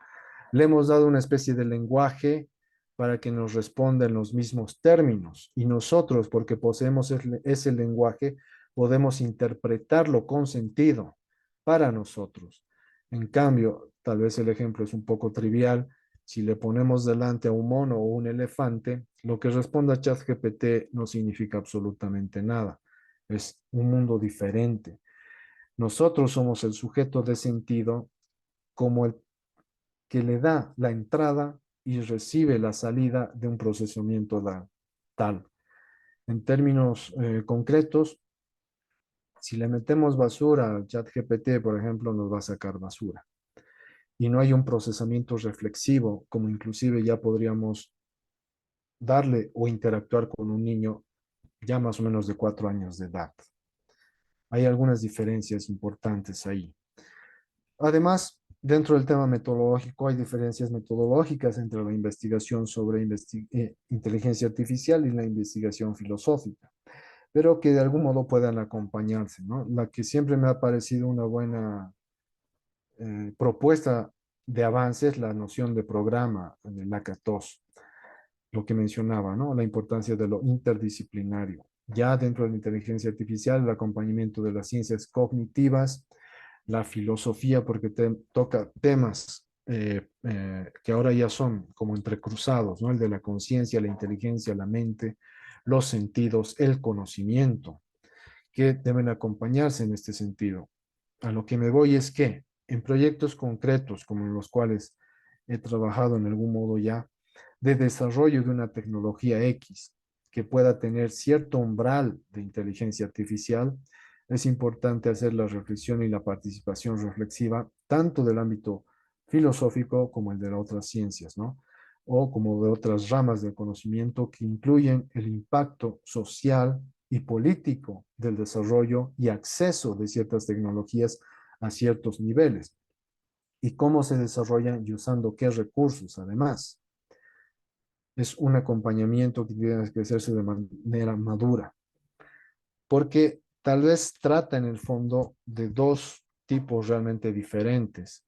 S2: Le hemos dado una especie de lenguaje para que nos responda en los mismos términos y nosotros, porque poseemos ese lenguaje, podemos interpretarlo con sentido para nosotros. En cambio, tal vez el ejemplo es un poco trivial. Si le ponemos delante a un mono o un elefante, lo que responda ChatGPT no significa absolutamente nada. Es un mundo diferente. Nosotros somos el sujeto de sentido como el que le da la entrada y recibe la salida de un procesamiento tal. En términos concretos, si le metemos basura al chat GPT, por ejemplo, nos va a sacar basura. Y no hay un procesamiento reflexivo, como inclusive ya podríamos darle o interactuar con un niño ya más o menos de 4 años de edad. Hay algunas diferencias importantes ahí. Además, dentro del tema metodológico hay diferencias metodológicas entre la investigación sobre inteligencia artificial y la investigación filosófica, pero que de algún modo puedan acompañarse, ¿no? La que siempre me ha parecido una buena propuesta de avance es la noción de programa de Lakatos, lo que mencionaba, ¿no? La importancia de lo interdisciplinario. Ya dentro de la inteligencia artificial, el acompañamiento de las ciencias cognitivas, la filosofía, porque toca temas que ahora ya son como entrecruzados, ¿no? El de la conciencia, la inteligencia, la mente, los sentidos, el conocimiento, que deben acompañarse en este sentido. A lo que me voy es que en proyectos concretos como en los cuales he trabajado en algún modo ya, de desarrollo de una tecnología X que pueda tener cierto umbral de inteligencia artificial, es importante hacer la reflexión y la participación reflexiva tanto del ámbito filosófico como el de las otras ciencias, ¿no? O como de otras ramas del conocimiento que incluyen el impacto social y político del desarrollo y acceso de ciertas tecnologías a ciertos niveles y cómo se desarrollan y usando qué recursos además. Es un acompañamiento que tiene que hacerse de manera madura, porque tal vez trata en el fondo de dos tipos realmente diferentes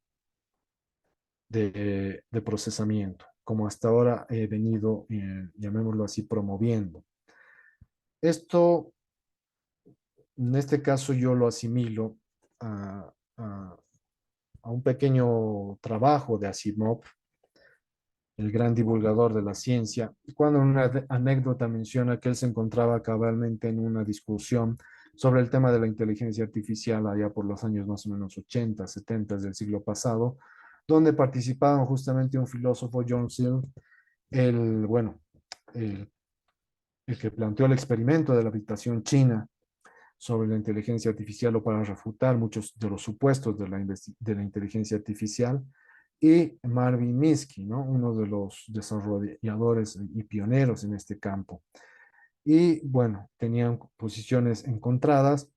S2: de procesamiento, como hasta ahora he venido, llamémoslo así, promoviendo. Esto, en este caso, yo lo asimilo a, a, a un pequeño trabajo de Asimov, el gran divulgador de la ciencia, cuando en una anécdota menciona que él se encontraba cabalmente en una discusión sobre el tema de la inteligencia artificial allá por los años más o menos 80, 70 del siglo pasado, donde participaban justamente un filósofo, John Searle, el, bueno, el, el que planteó el experimento de la habitación china sobre la inteligencia artificial o para refutar muchos de los supuestos de la inteligencia artificial, y Marvin Minsky, ¿no? Uno de los desarrolladores y pioneros en este campo. y bueno, tenían posiciones encontradas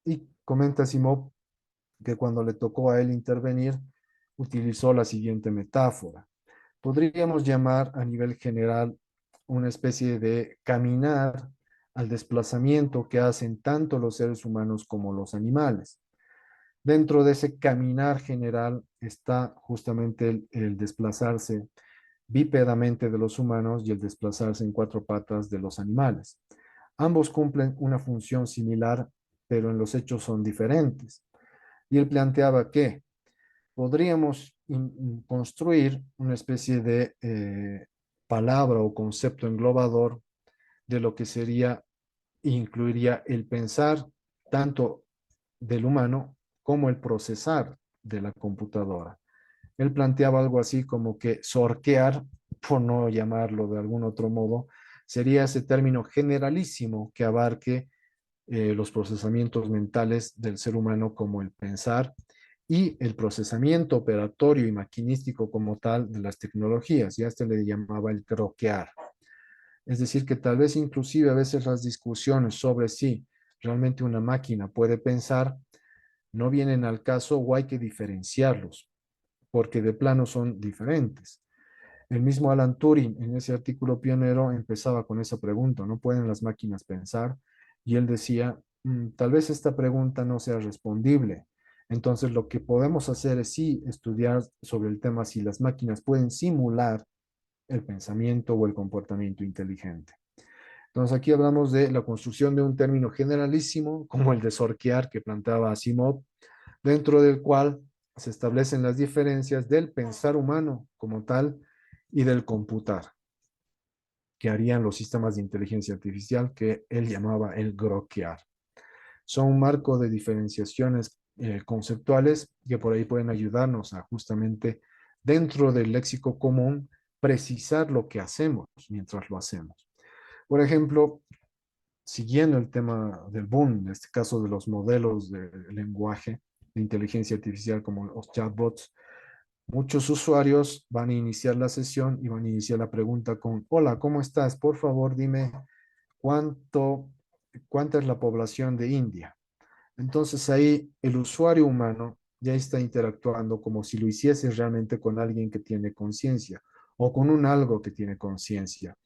S2: y comenta Simov que cuando le tocó a él intervenir, utilizó la siguiente metáfora. Podríamos llamar a nivel general una especie de caminar al desplazamiento que hacen tanto los seres humanos como los animales. Dentro de ese caminar general está justamente el desplazarse bípedamente de los humanos y el desplazarse en cuatro patas de los animales. Ambos cumplen una función similar, pero en los hechos son diferentes. Y él planteaba que podríamos construir una especie de palabra o concepto englobador de lo que sería, incluiría el pensar tanto del humano como el procesar de la computadora. Él planteaba algo así como que sorquear, por no llamarlo de algún otro modo, sería ese término generalísimo que abarque los procesamientos mentales del ser humano como el pensar y el procesamiento operatorio y maquinístico como tal de las tecnologías. Ya este le llamaba el croquear. Es decir, que tal vez inclusive a veces las discusiones sobre si realmente una máquina puede pensar no vienen al caso o hay que diferenciarlos, porque de plano son diferentes. El mismo Alan Turing en ese artículo pionero empezaba con esa pregunta, ¿no pueden las máquinas pensar? Y él decía, tal vez esta pregunta no sea respondible. Entonces lo que podemos hacer es sí estudiar sobre el tema si las máquinas pueden simular el pensamiento o el comportamiento inteligente. Entonces aquí hablamos de la construcción de un término generalísimo como el de sorquear que planteaba Asimov, dentro del cual se establecen las diferencias del pensar humano como tal y del computar, que harían los sistemas de inteligencia artificial que él llamaba el groquear. Son un marco de diferenciaciones conceptuales que por ahí pueden ayudarnos a justamente dentro del léxico común precisar lo que hacemos mientras lo hacemos. Por ejemplo, siguiendo el tema del boom, en este caso de los modelos de lenguaje de inteligencia artificial como los chatbots, muchos usuarios van a iniciar la sesión y van a iniciar la pregunta con, hola, ¿cómo estás? Por favor, dime cuánto, cuánta es la población de India. Entonces ahí el usuario humano ya está interactuando como si lo hiciese realmente con alguien que tiene conciencia o con un algo que tiene conciencia.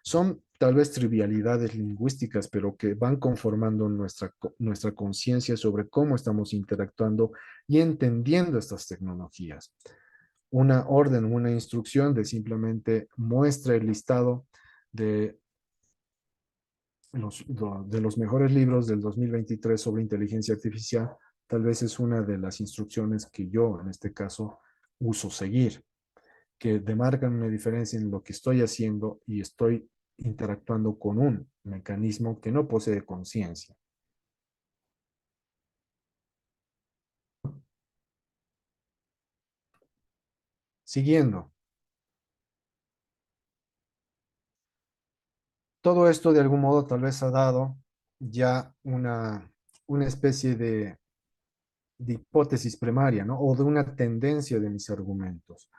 S2: Son tal vez trivialidades lingüísticas, pero que van conformando nuestra conciencia sobre cómo estamos interactuando y entendiendo estas tecnologías. Una orden, una instrucción de simplemente muestra el listado de de los mejores libros del 2023 sobre inteligencia artificial, tal vez es una de las instrucciones que yo, en este caso, uso seguir, que demarcan una diferencia en lo que estoy haciendo y estoy interactuando con un mecanismo que no posee conciencia. Siguiendo, todo esto de algún modo tal vez ha dado ya una especie de hipótesis primaria, ¿no? O de una tendencia de mis argumentos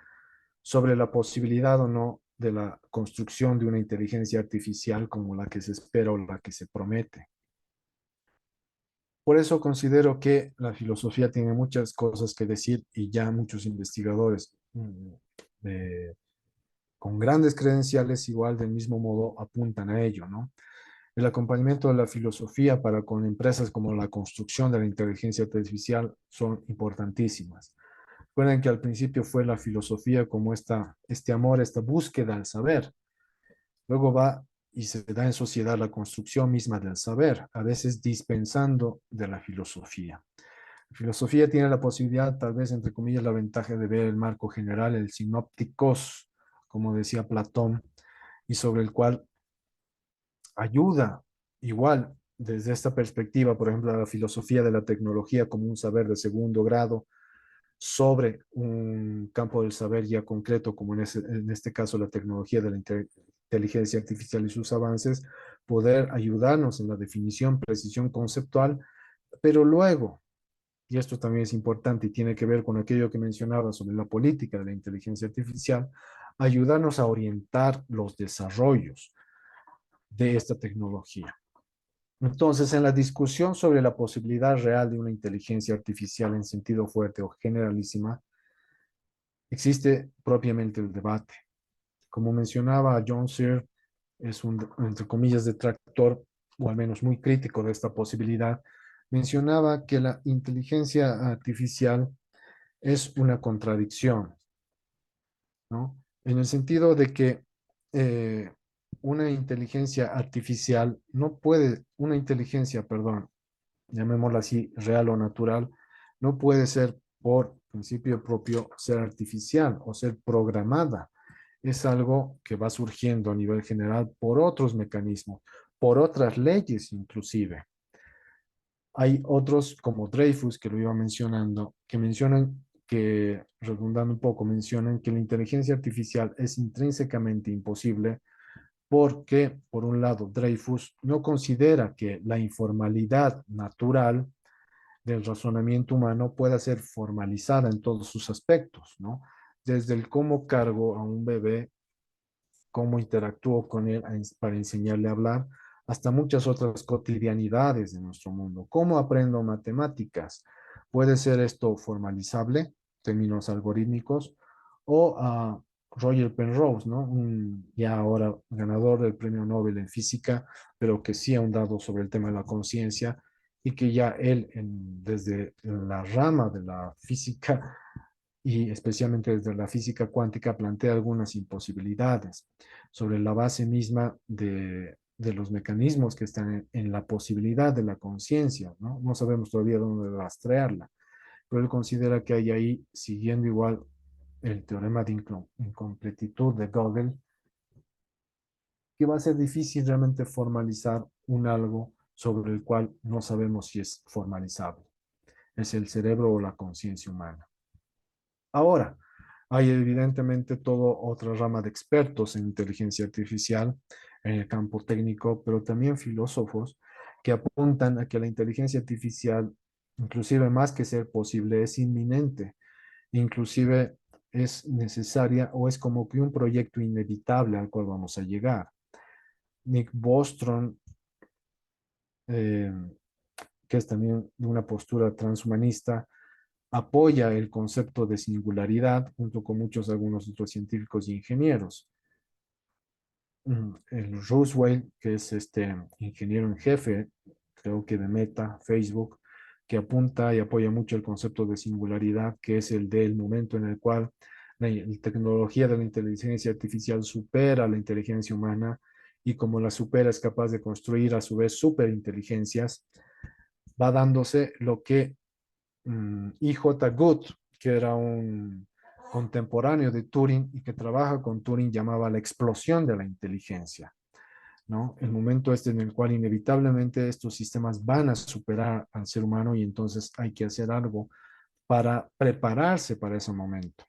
S2: sobre la posibilidad o no de la construcción de una inteligencia artificial como la que se espera o la que se promete. Por eso considero que la filosofía tiene muchas cosas que decir y ya muchos investigadores de- con grandes credenciales igual del mismo modo apuntan a ello, ¿no? El acompañamiento de la filosofía para con empresas como la construcción de la inteligencia artificial son importantísimas. Recuerden que al principio fue la filosofía como este amor, esta búsqueda al saber. Luego va y se da en sociedad la construcción misma del saber, a veces dispensando de la filosofía. La filosofía tiene la posibilidad, tal vez, entre comillas, la ventaja de ver el marco general, el sinópticos, como decía Platón, y sobre el cual ayuda igual desde esta perspectiva, por ejemplo, a la filosofía de la tecnología como un saber de segundo grado sobre un campo del saber ya concreto, como en este caso la tecnología de la inteligencia artificial y sus avances, poder ayudarnos en la definición, precisión conceptual, pero luego, y esto también es importante y tiene que ver con aquello que mencionaba sobre la política de la inteligencia artificial, ayudarnos a orientar los desarrollos. de esta tecnología. Entonces, en la discusión sobre la posibilidad real de una inteligencia artificial en sentido fuerte o generalísima, existe propiamente el debate. Como mencionaba John Searle, es un, entre comillas, detractor, o al menos muy crítico de esta posibilidad, mencionaba que la inteligencia artificial es una contradicción, ¿no? En el sentido de que eh, una inteligencia artificial no puede, una inteligencia, perdón, llamémosla así, real o natural, no puede ser por principio propio ser artificial o ser programada. Es algo que va surgiendo a nivel general por otros mecanismos, por otras leyes inclusive. Hay otros como Dreyfus, que lo iba mencionando, que mencionan que, redundando un poco, mencionan que la inteligencia artificial es intrínsecamente imposible porque, por un lado, Dreyfus no considera que la informalidad natural del razonamiento humano pueda ser formalizada en todos sus aspectos, ¿no? Desde el cómo cargo a un bebé, cómo interactúo con él para enseñarle a hablar, hasta muchas otras cotidianidades de nuestro mundo. ¿Cómo aprendo matemáticas? ¿Puede ser esto formalizable, términos algorítmicos? O Roger Penrose, ¿no? Un ya ahora ganador del Premio Nobel en Física, pero que sí ha ahondado sobre el tema de la conciencia y que ya él, desde la rama de la física y especialmente desde la física cuántica, plantea algunas imposibilidades sobre la base misma de los mecanismos que están en la posibilidad de la conciencia, ¿no? No sabemos todavía dónde rastrearla, pero él considera que hay ahí, siguiendo igual el teorema de incompletitud de Gödel, que va a ser difícil realmente formalizar un algo sobre el cual no sabemos si es formalizable. Es el cerebro o la conciencia humana. Ahora, hay evidentemente toda otra rama de expertos en inteligencia artificial en el campo técnico, pero también filósofos que apuntan a que la inteligencia artificial, inclusive más que ser posible, es inminente, inclusive es necesaria o es como que un proyecto inevitable al cual vamos a llegar. Nick Bostrom, eh, que es también de una postura transhumanista, apoya el concepto de singularidad junto con algunos otros científicos y ingenieros. El Roosevelt, que es este ingeniero en jefe, creo que de Meta, Facebook, que apunta y apoya mucho el concepto de singularidad, que es el del momento en el cual la tecnología de la inteligencia artificial supera a la inteligencia humana y como la supera es capaz de construir a su vez superinteligencias, va dándose lo que I.J. Good, que era un contemporáneo de Turing y que trabaja con Turing, llamaba la explosión de la inteligencia, ¿no? El momento este en el cual inevitablemente estos sistemas van a superar al ser humano y entonces hay que hacer algo para prepararse para ese momento.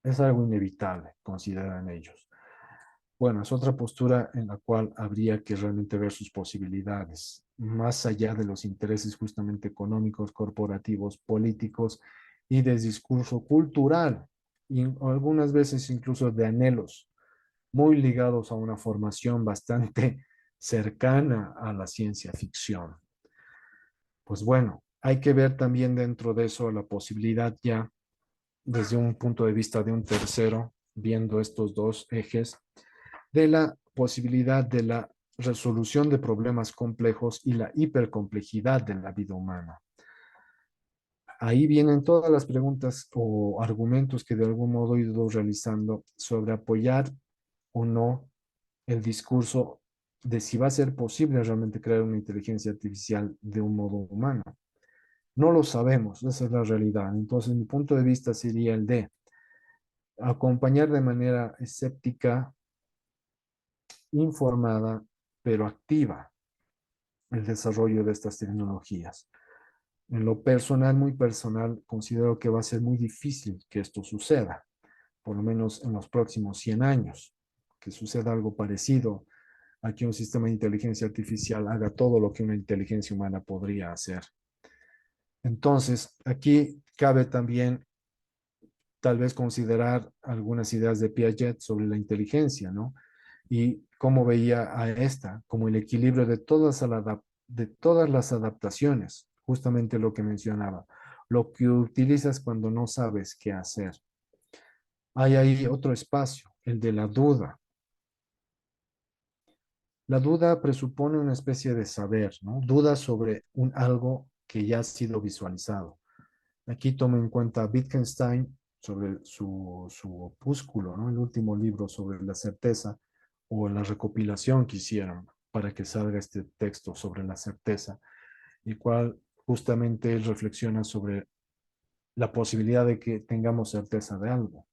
S2: Es algo inevitable, consideran ellos. Bueno, es otra postura en la cual habría que realmente ver sus posibilidades, más allá de los intereses justamente económicos, corporativos, políticos y de discurso cultural, y algunas veces incluso de anhelos, muy ligados a una formación bastante cercana a la ciencia ficción. Pues bueno, hay que ver también dentro de eso la posibilidad ya desde un punto de vista de un tercero, viendo estos dos ejes de la posibilidad de la resolución de problemas complejos y la hipercomplejidad de la vida humana. Ahí vienen todas las preguntas o argumentos que de algún modo he ido realizando sobre apoyar o no el discurso de si va a ser posible realmente crear una inteligencia artificial de un modo humano. No lo sabemos, esa es la realidad. Entonces, mi punto de vista sería el de acompañar de manera escéptica, informada, pero activa el desarrollo de estas tecnologías. En lo personal, muy personal, considero que va a ser muy difícil que esto suceda, por lo menos en los próximos 100 años, que suceda algo parecido a que un sistema de inteligencia artificial haga todo lo que una inteligencia humana podría hacer. Entonces, aquí cabe también tal vez considerar algunas ideas de Piaget sobre la inteligencia, ¿no? y cómo veía a esta como el equilibrio de todas las adaptaciones, justamente lo que mencionaba, lo que utilizas cuando no sabes qué hacer. Hay ahí otro espacio, el de la duda. La duda presupone una especie de saber, ¿no? Duda sobre algo que ya ha sido visualizado. Aquí tomo en cuenta a Wittgenstein sobre su opúsculo, ¿no? El último libro sobre la certeza, o la recopilación que hicieron para que salga este texto sobre la certeza, el cual justamente él reflexiona sobre la posibilidad de que tengamos certeza de algo.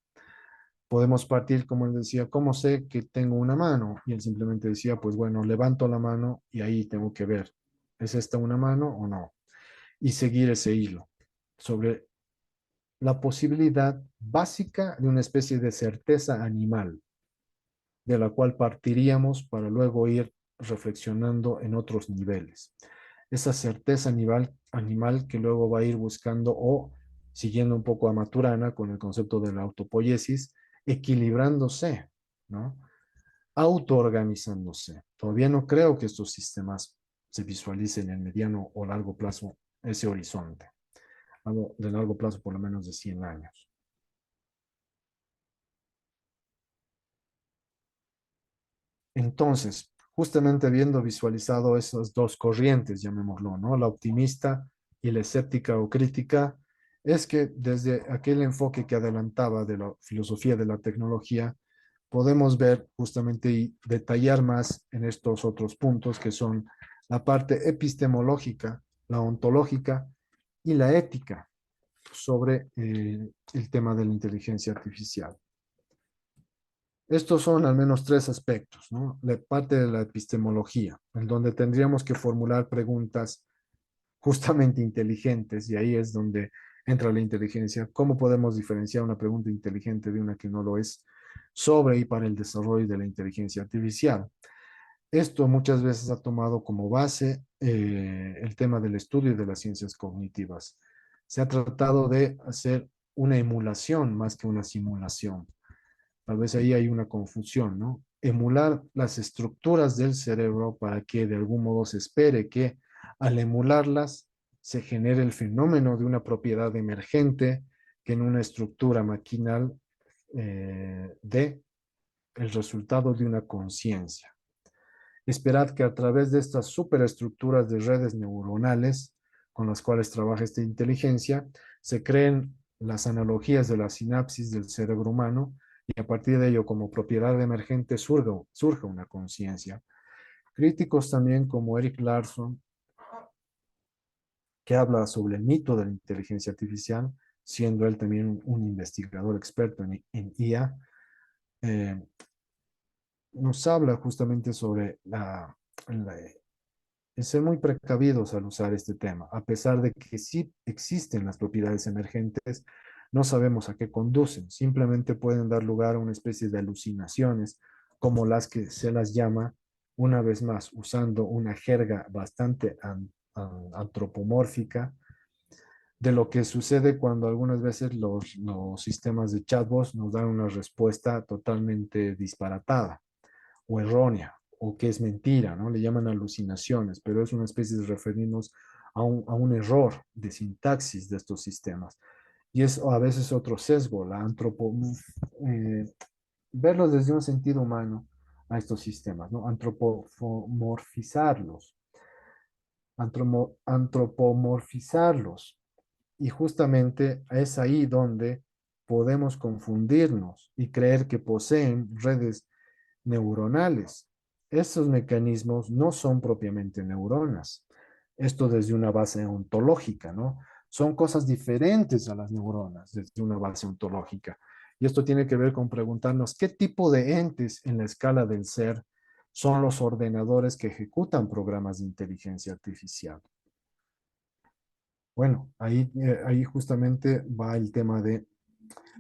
S2: Podemos partir, como él decía, ¿cómo sé que tengo una mano? Y él simplemente decía, pues bueno, levanto la mano y ahí tengo que ver, ¿es esta una mano o no? Y seguir ese hilo sobre la posibilidad básica de una especie de certeza animal, de la cual partiríamos para luego ir reflexionando en otros niveles. Esa certeza animal que luego va a ir buscando o siguiendo un poco a Maturana con el concepto de la autopoiesis, equilibrándose, ¿no? Autoorganizándose. Todavía no creo que estos sistemas se visualicen en el mediano o largo plazo ese horizonte. Algo de largo plazo por lo menos de 100 años. Entonces, justamente habiendo visualizado esas dos corrientes, llamémoslo, ¿no? La optimista y la escéptica o crítica, es que desde aquel enfoque que adelantaba de la filosofía de la tecnología, podemos ver justamente y detallar más en estos otros puntos que son la parte epistemológica, la ontológica y la ética sobre el tema de la inteligencia artificial. Estos son al menos tres aspectos, ¿no? La parte de la epistemología, en donde tendríamos que formular preguntas justamente inteligentes, y ahí es donde entra la inteligencia. ¿Cómo podemos diferenciar una pregunta inteligente de una que no lo es sobre y para el desarrollo de la inteligencia artificial? Esto muchas veces ha tomado como base el tema del estudio de las ciencias cognitivas. Se ha tratado de hacer una emulación más que una simulación. Tal vez ahí hay una confusión, ¿no? Emular las estructuras del cerebro para que de algún modo se espere que al emularlas se genere el fenómeno de una propiedad emergente que en una estructura maquinal dé el resultado de una conciencia. Esperad que a través de estas superestructuras de redes neuronales con las cuales trabaja esta inteligencia, se creen las analogías de la sinapsis del cerebro humano y a partir de ello, como propiedad emergente, surge una conciencia. Críticos también como Eric Larson, que habla sobre el mito de la inteligencia artificial, siendo él también un investigador experto en IA, eh, nos habla justamente sobre el ser muy precavidos al usar este tema. A pesar de que sí existen las propiedades emergentes, no sabemos a qué conducen. Simplemente pueden dar lugar a una especie de alucinaciones, como las que se las llama, una vez más, usando una jerga bastante antropomórfica, de lo que sucede cuando algunas veces los sistemas de chatbots nos dan una respuesta totalmente disparatada o errónea o que es mentira, ¿no? Le llaman alucinaciones, pero es una especie de referirnos a un error de sintaxis de estos sistemas. Y es a veces otro sesgo, eh, verlos desde un sentido humano a estos sistemas, ¿no? Antropomorfizarlos. Y justamente es ahí donde podemos confundirnos y creer que poseen redes neuronales. Estos mecanismos no son propiamente neuronas. Esto desde una base ontológica, ¿no? Son cosas diferentes a las neuronas desde una base ontológica. Y esto tiene que ver con preguntarnos qué tipo de entes en la escala del ser son los ordenadores que ejecutan programas de inteligencia artificial. Bueno, ahí justamente va el tema de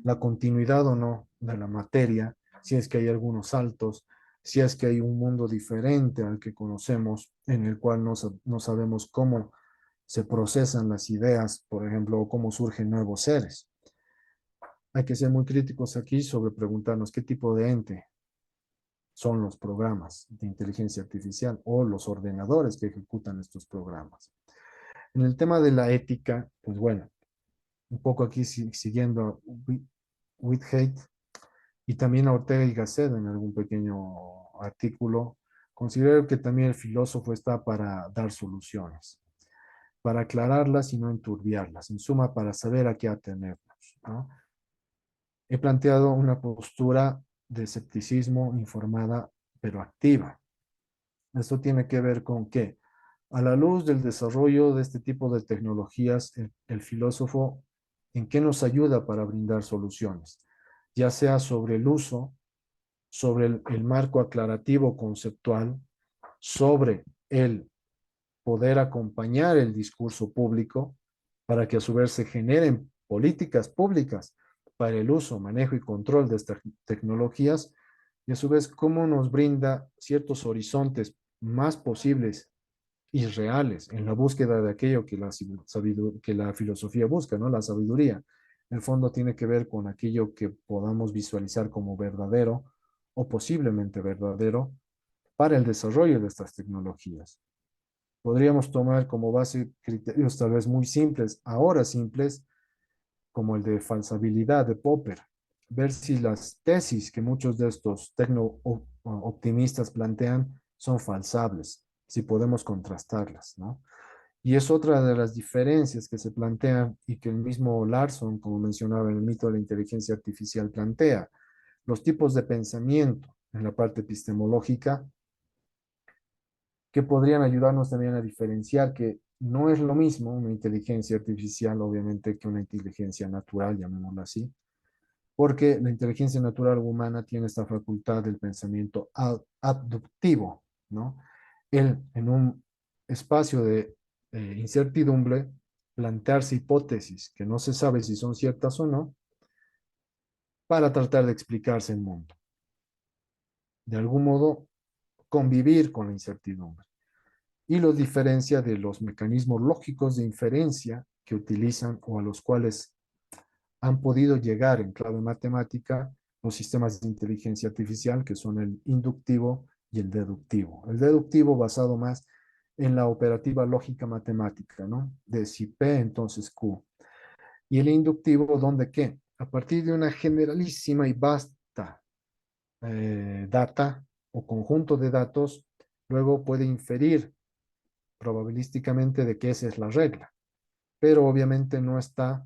S2: la continuidad o no de la materia, si es que hay algunos saltos, si es que hay un mundo diferente al que conocemos, en el cual no sabemos cómo se procesan las ideas, por ejemplo, o cómo surgen nuevos seres. Hay que ser muy críticos aquí sobre preguntarnos qué tipo de ente son los programas de inteligencia artificial o los ordenadores que ejecutan estos programas. En el tema de la ética, pues bueno, un poco aquí siguiendo a Whitehead y también a Ortega y Gasset en algún pequeño artículo, considero que también el filósofo está para dar soluciones, para aclararlas y no enturbiarlas, en suma, para saber a qué atenernos, ¿no? He planteado una postura de escepticismo informada pero activa. Esto tiene que ver con que, a la luz del desarrollo de este tipo de tecnologías, el filósofo, ¿en qué nos ayuda para brindar soluciones? Ya sea sobre el uso, sobre el marco aclarativo conceptual, sobre el poder acompañar el discurso público para que a su vez se generen políticas públicas para el uso, manejo y control de estas tecnologías y a su vez cómo nos brinda ciertos horizontes más posibles y reales en la búsqueda de aquello que la filosofía busca, ¿no? La sabiduría. En el fondo tiene que ver con aquello que podamos visualizar como verdadero o posiblemente verdadero para el desarrollo de estas tecnologías. Podríamos tomar como base criterios tal vez muy simples, ahora simples, como el de falsabilidad de Popper, ver si las tesis que muchos de estos tecno-optimistas plantean son falsables, si podemos contrastarlas, ¿no? Y es otra de las diferencias que se plantean y que el mismo Larson, como mencionaba en el mito de la inteligencia artificial, plantea. Los tipos de pensamiento en la parte epistemológica que podrían ayudarnos también a diferenciar que no es lo mismo una inteligencia artificial, obviamente, que una inteligencia natural, llamémoslo así, porque la inteligencia natural humana tiene esta facultad del pensamiento abductivo, ¿no? El, en un espacio de incertidumbre, plantearse hipótesis que no se sabe si son ciertas o no, para tratar de explicarse el mundo. De algún modo, convivir con la incertidumbre. Y los diferencia de los mecanismos lógicos de inferencia que utilizan o a los cuales han podido llegar en clave matemática los sistemas de inteligencia artificial, que son el inductivo y el deductivo. El deductivo basado más en la operativa lógica matemática, ¿no? De si P, entonces Q. Y el inductivo, donde qué? A partir de una generalísima y vasta data o conjunto de datos, luego puede inferir probabilísticamente de que esa es la regla, pero obviamente no está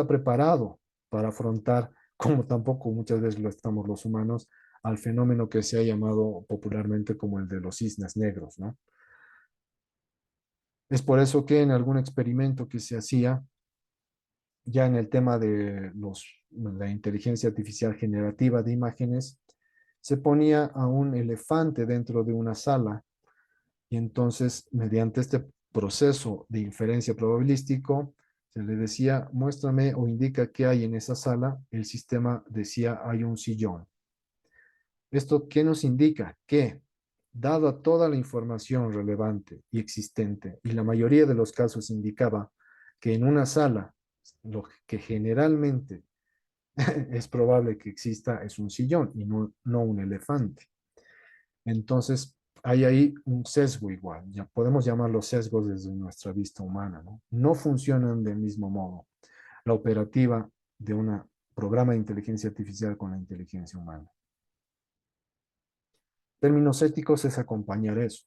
S2: preparado para afrontar, como tampoco muchas veces lo estamos los humanos, al fenómeno que se ha llamado popularmente como el de los cisnes negros, ¿no? Es por eso que en algún experimento que se hacía, ya en el tema de la inteligencia artificial generativa de imágenes, se ponía a un elefante dentro de una sala y entonces, mediante este proceso de inferencia probabilístico, se le decía, muéstrame o indica qué hay en esa sala. El sistema decía, hay un sillón. ¿Esto qué nos indica? Que, dado a toda la información relevante y existente, y la mayoría de los casos indicaba que en una sala, lo que generalmente es probable que exista es un sillón y no un elefante. Entonces, hay ahí un sesgo igual, ya podemos llamarlos sesgos desde nuestra vista humana, ¿no? No funcionan del mismo modo la operativa de un programa de inteligencia artificial con la inteligencia humana. Términos éticos es acompañar eso.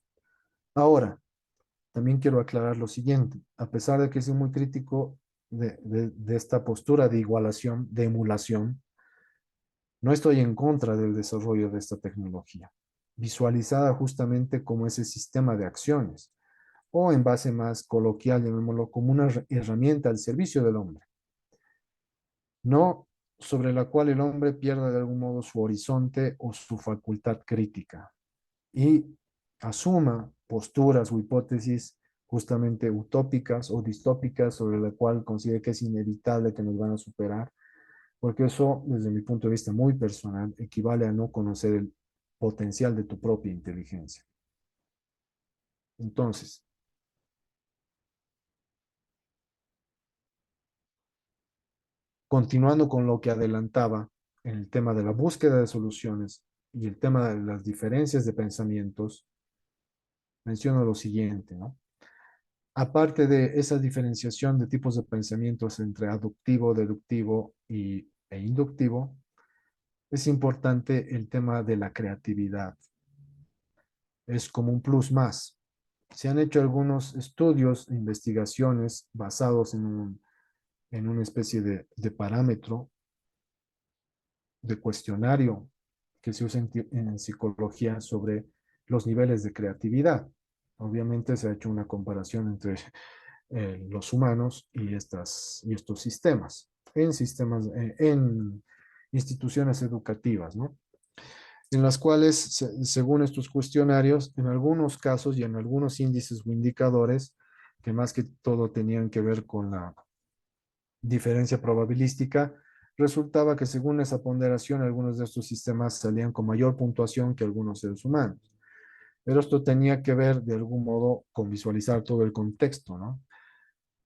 S2: Ahora, también quiero aclarar lo siguiente, a pesar de que soy muy crítico de esta postura de igualación, de emulación, no estoy en contra del desarrollo de esta tecnología, visualizada justamente como ese sistema de acciones, o en base más coloquial, llamémoslo como una herramienta al servicio del hombre, no sobre la cual el hombre pierda de algún modo su horizonte o su facultad crítica y asuma posturas o hipótesis justamente utópicas o distópicas sobre la cual considere que es inevitable que nos van a superar, porque eso, desde mi punto de vista muy personal, equivale a no conocer el potencial de tu propia inteligencia. Entonces, continuando con lo que adelantaba en el tema de la búsqueda de soluciones, y el tema de las diferencias de pensamientos, menciono lo siguiente, ¿no? Aparte de esa diferenciación de tipos de pensamientos entre aductivo, deductivo e inductivo, es importante el tema de la creatividad. Es como un plus más. Se han hecho algunos estudios, investigaciones basados en una especie de parámetro, de cuestionario que se usa en psicología sobre los niveles de creatividad. Obviamente se ha hecho una comparación entre los humanos y estos en instituciones educativas, ¿no? En las cuales, según estos cuestionarios, en algunos casos y en algunos índices o indicadores, que más que todo tenían que ver con la diferencia probabilística, resultaba que según esa ponderación, algunos de estos sistemas salían con mayor puntuación que algunos seres humanos. Pero esto tenía que ver de algún modo con visualizar todo el contexto, ¿no?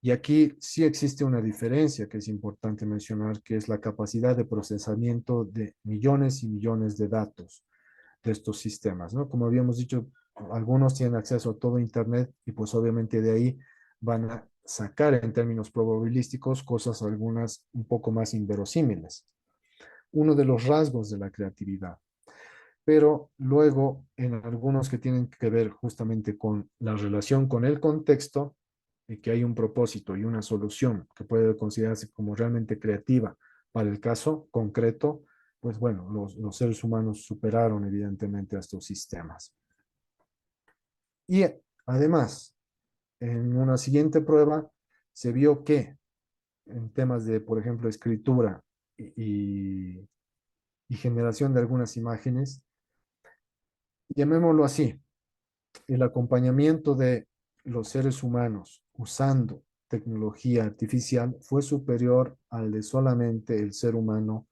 S2: Y aquí sí existe una diferencia que es importante mencionar, que es la capacidad de procesamiento de millones y millones de datos de estos sistemas, ¿no? Como habíamos dicho, algunos tienen acceso a todo Internet y pues obviamente de ahí van a sacar en términos probabilísticos cosas algunas un poco más inverosímiles. Uno de los rasgos de la creatividad. Pero luego en algunos que tienen que ver justamente con la relación con el contexto, y que hay un propósito y una solución que puede considerarse como realmente creativa para el caso concreto, pues bueno, los seres humanos superaron evidentemente a estos sistemas. Y además, en una siguiente prueba, se vio que en temas de, por ejemplo, escritura y generación de algunas imágenes, llamémoslo así, el acompañamiento de los seres humanos usando tecnología artificial fue superior al de solamente el ser humano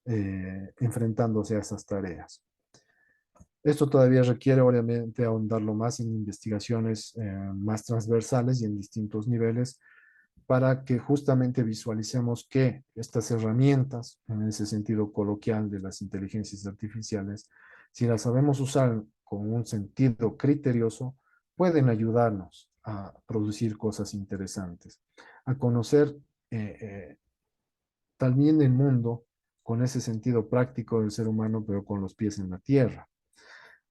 S2: enfrentándose a esas tareas. Esto todavía requiere obviamente ahondarlo más en investigaciones más transversales y en distintos niveles para que justamente visualicemos que estas herramientas, en ese sentido coloquial de las inteligencias artificiales, si las sabemos usar con un sentido criterioso, pueden ayudarnos a producir cosas interesantes, a conocer eh, eh, también el mundo con ese sentido práctico del ser humano, pero con los pies en la tierra.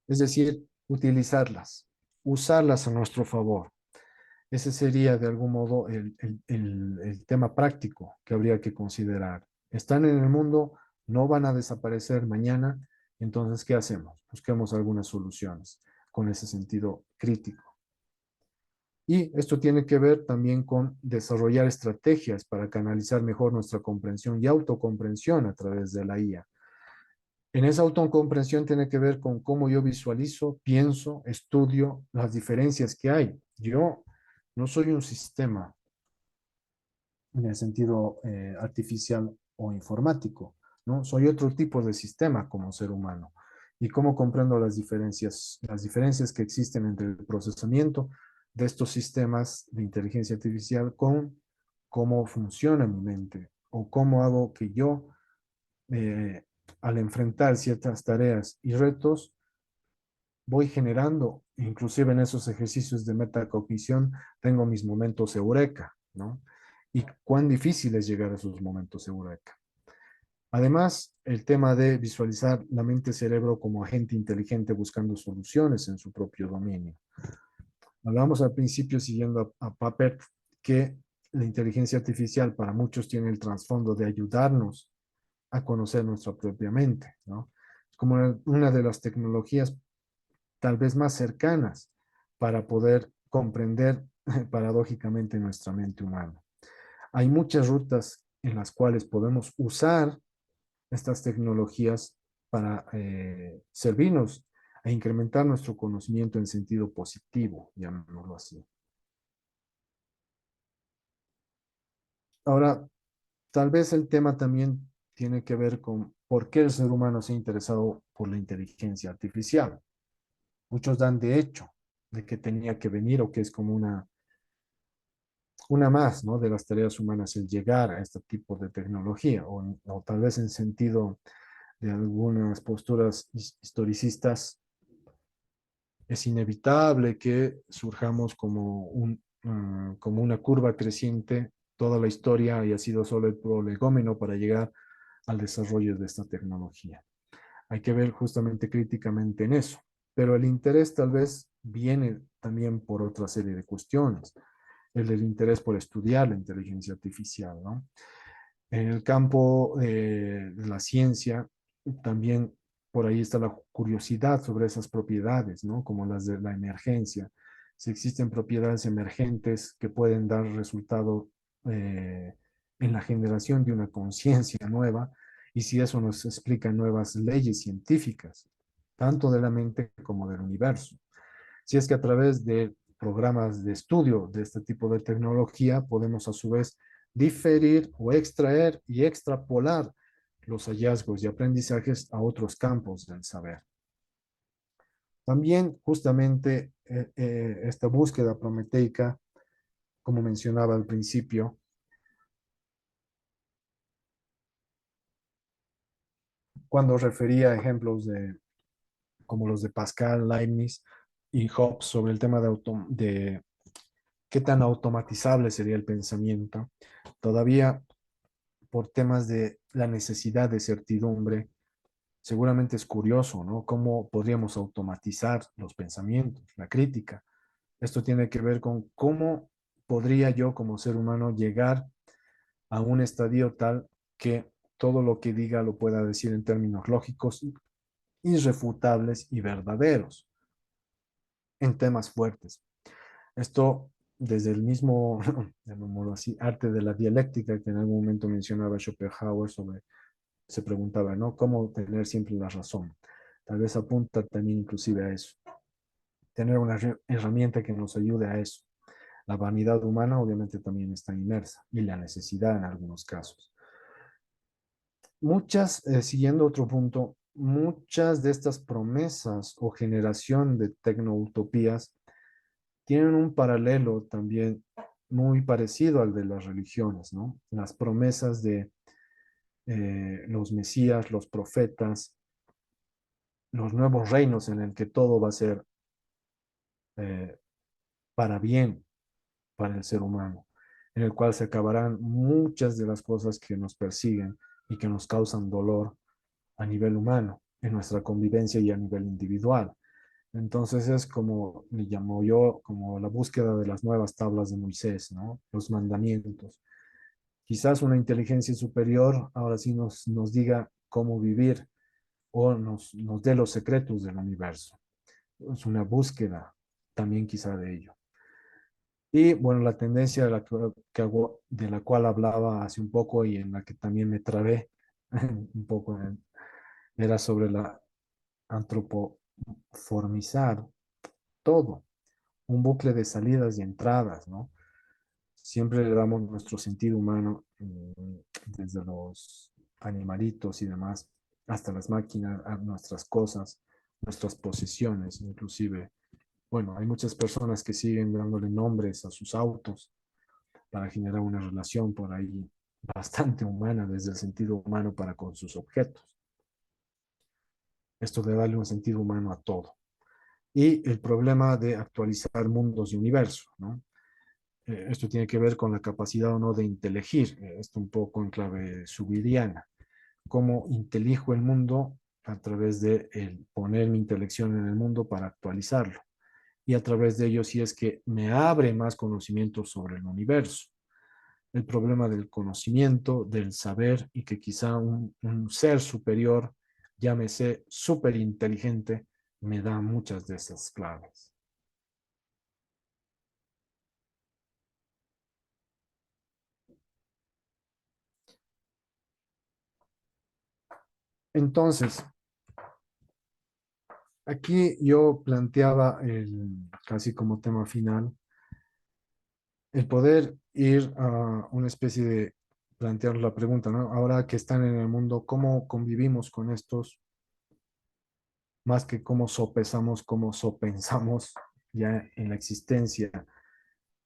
S2: Es decir, utilizarlas, usarlas a nuestro favor. Ese sería de algún modo el tema práctico que habría que considerar. Están en el mundo, no van a desaparecer mañana, entonces, ¿qué hacemos? Busquemos algunas soluciones con ese sentido crítico. Y esto tiene que ver también con desarrollar estrategias para canalizar mejor nuestra comprensión y autocomprensión a través de la IA. En esa autocomprensión tiene que ver con cómo yo visualizo, pienso, estudio las diferencias que hay. Yo no soy un sistema en el sentido artificial o informático, ¿no? Soy otro tipo de sistema como ser humano. Y cómo comprendo las diferencias que existen entre el procesamiento de estos sistemas de inteligencia artificial con cómo funciona mi mente o cómo hago que yo, eh, al enfrentar ciertas tareas y retos, voy generando, inclusive en esos ejercicios de metacognición, tengo mis momentos eureka, ¿no? Y cuán difícil es llegar a esos momentos eureka. Además, el tema de visualizar la mente-cerebro como agente inteligente buscando soluciones en su propio dominio. Hablamos al principio, siguiendo a Papert, que la inteligencia artificial para muchos tiene el trasfondo de ayudarnos a conocer nuestra propia mente, ¿no? Es como una de las tecnologías tal vez más cercanas para poder comprender paradójicamente nuestra mente humana. Hay muchas rutas en las cuales podemos usar estas tecnologías para servirnos a incrementar nuestro conocimiento en sentido positivo, llamémoslo así. Ahora, tal vez el tema también tiene que ver con por qué el ser humano se ha interesado por la inteligencia artificial. Muchos dan de hecho de que tenía que venir o que es como una más, ¿no? De las tareas humanas el llegar a este tipo de tecnología o tal vez en sentido de algunas posturas historicistas, es inevitable que surjamos como como una curva creciente. Toda la historia haya sido solo el prolegómeno para llegar al desarrollo de esta tecnología. Hay que ver justamente críticamente en eso, pero el interés tal vez viene también por otra serie de cuestiones. El interés por estudiar la inteligencia artificial, ¿no? En el campo de la ciencia, también por ahí está la curiosidad sobre esas propiedades, ¿no? Como las de la emergencia. Si existen propiedades emergentes que pueden dar resultado eh, en la generación de una conciencia nueva, y si eso nos explica nuevas leyes científicas, tanto de la mente como del universo. Si es que a través de programas de estudio de este tipo de tecnología podemos a su vez diferir o extraer y extrapolar los hallazgos y aprendizajes a otros campos del saber. También justamente esta búsqueda prometeica, como mencionaba al principio, cuando refería a ejemplos como los de Pascal, Leibniz y Hobbes sobre el tema de qué tan automatizable sería el pensamiento, todavía por temas de la necesidad de certidumbre, seguramente es curioso, ¿no? ¿Cómo podríamos automatizar los pensamientos, la crítica? Esto tiene que ver con cómo podría yo como ser humano llegar a un estadio tal que todo lo que diga lo pueda decir en términos lógicos, irrefutables y verdaderos, en temas fuertes. Esto desde el mismo, llamémoslo así, arte de la dialéctica que en algún momento mencionaba Schopenhauer sobre, se preguntaba, ¿no? ¿Cómo tener siempre la razón? Tal vez apunta también inclusive a eso, tener una herramienta que nos ayude a eso. La vanidad humana obviamente también está inmersa y la necesidad en algunos casos. Siguiendo otro punto, muchas de estas promesas o generación de tecnoutopías tienen un paralelo también muy parecido al de las religiones, ¿no? Las promesas de los mesías, los profetas, los nuevos reinos en el que todo va a ser eh, para bien para el ser humano, en el cual se acabarán muchas de las cosas que nos persiguen y que nos causan dolor a nivel humano, en nuestra convivencia y a nivel individual. Entonces es como le llamo yo, como la búsqueda de las nuevas tablas de Moisés, ¿no? Los mandamientos. Quizás una inteligencia superior ahora sí nos diga cómo vivir o nos dé los secretos del universo. Es una búsqueda también quizá de ello. Y bueno, la tendencia de la cual hablaba hace un poco y en la que también me trabé un poco era sobre la antropoformizar todo, un bucle de salidas y entradas, ¿no? Siempre le damos nuestro sentido humano, desde los animalitos y demás, hasta las máquinas, a nuestras cosas, nuestras posesiones, inclusive. Bueno, hay muchas personas que siguen dándole nombres a sus autos para generar una relación por ahí bastante humana desde el sentido humano para con sus objetos. Esto de darle un sentido humano a todo. Y el problema de actualizar mundos y universos, ¿no? Esto tiene que ver con la capacidad o no de inteligir, esto un poco en clave subiriana. Cómo intelijo el mundo a través de el poner mi intelección en el mundo para actualizarlo. Y a través de ello, si es que me abre más conocimiento sobre el universo. El problema del conocimiento, del saber y que quizá un ser superior, llámese súper inteligente, me da muchas de esas claves. Entonces, aquí yo planteaba casi como tema final el poder ir a una especie de plantear la pregunta, ¿no? Ahora que están en el mundo, ¿cómo convivimos con estos? Más que cómo sopensamos ya en la existencia.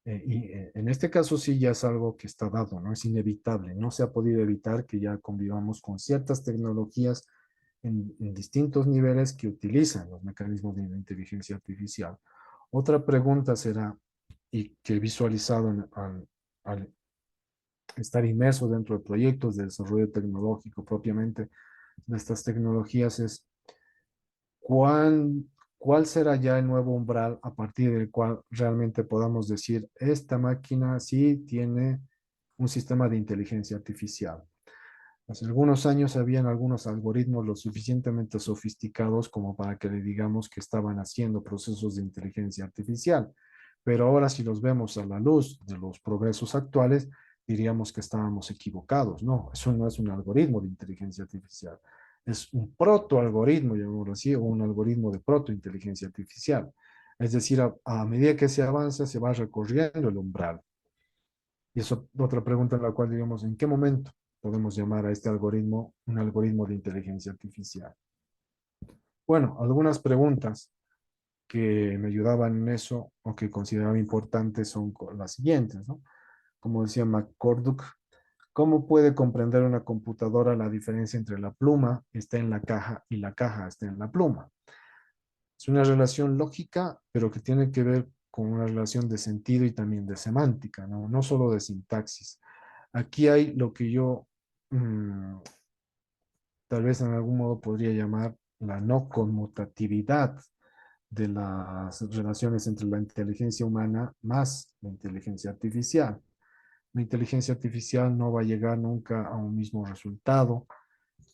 S2: En este caso sí ya es algo que está dado, ¿no? Es inevitable. No se ha podido evitar que ya convivamos con ciertas tecnologías en distintos niveles que utilizan los mecanismos de la inteligencia artificial. Otra pregunta será, y que he visualizado al estar inmerso dentro de proyectos de desarrollo tecnológico propiamente de estas tecnologías, es ¿cuál, cuál será ya el nuevo umbral a partir del cual realmente podamos decir, esta máquina sí tiene un sistema de inteligencia artificial? Hace algunos años habían algunos algoritmos lo suficientemente sofisticados como para que le digamos que estaban haciendo procesos de inteligencia artificial. Pero ahora si los vemos a la luz de los progresos actuales, diríamos que estábamos equivocados. No, eso no es un algoritmo de inteligencia artificial. Es un protoalgoritmo, llamémoslo así, o un algoritmo de protointeligencia artificial. Es decir, a medida que se avanza, se va recorriendo el umbral. Y eso otra pregunta en la cual digamos, ¿en qué momento podemos llamar a este algoritmo un algoritmo de inteligencia artificial? Bueno, algunas preguntas que me ayudaban en eso o que consideraba importantes son las siguientes, ¿no? Como decía McCorduck, ¿cómo puede comprender una computadora la diferencia entre la pluma está en la caja y la caja está en la pluma? Es una relación lógica, pero que tiene que ver con una relación de sentido y también de semántica, ¿no? No solo de sintaxis. Aquí hay lo que yo tal vez en algún modo podría llamar la no conmutatividad de las relaciones entre la inteligencia humana más la inteligencia artificial. La inteligencia artificial no va a llegar nunca a un mismo resultado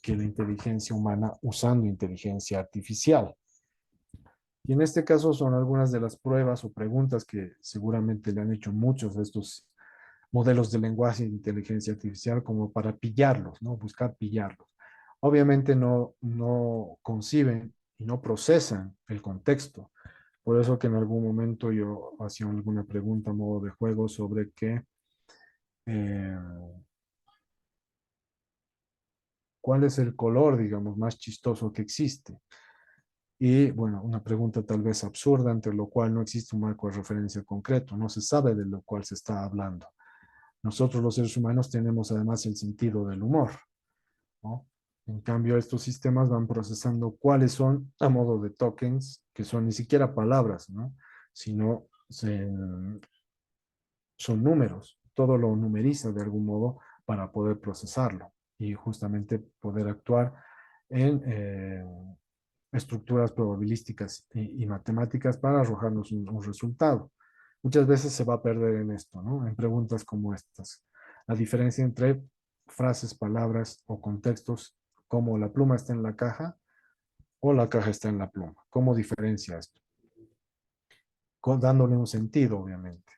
S2: que la inteligencia humana usando inteligencia artificial. Y en este caso son algunas de las pruebas o preguntas que seguramente le han hecho muchos de estos modelos de lenguaje de inteligencia artificial como para pillarlos, ¿no? Buscar pillarlos. Obviamente no conciben y no procesan el contexto. Por eso que en algún momento yo hacía alguna pregunta a modo de juego sobre eh, cuál es el color, digamos, más chistoso que existe. Y bueno, una pregunta tal vez absurda, entre lo cual no existe un marco de referencia concreto, no se sabe de lo cual se está hablando. Nosotros los seres humanos tenemos además el sentido del humor, ¿no? En cambio, estos sistemas van procesando cuáles son a modo de tokens, que son ni siquiera palabras, ¿no? Sino son números. Todo lo numeriza de algún modo para poder procesarlo y justamente poder actuar en estructuras probabilísticas y matemáticas para arrojarnos un resultado. Muchas veces se va a perder en esto, ¿no? En preguntas como estas. La diferencia entre frases, palabras o contextos, como la pluma está en la caja o la caja está en la pluma. ¿Cómo diferencia esto? Dándole un sentido, obviamente.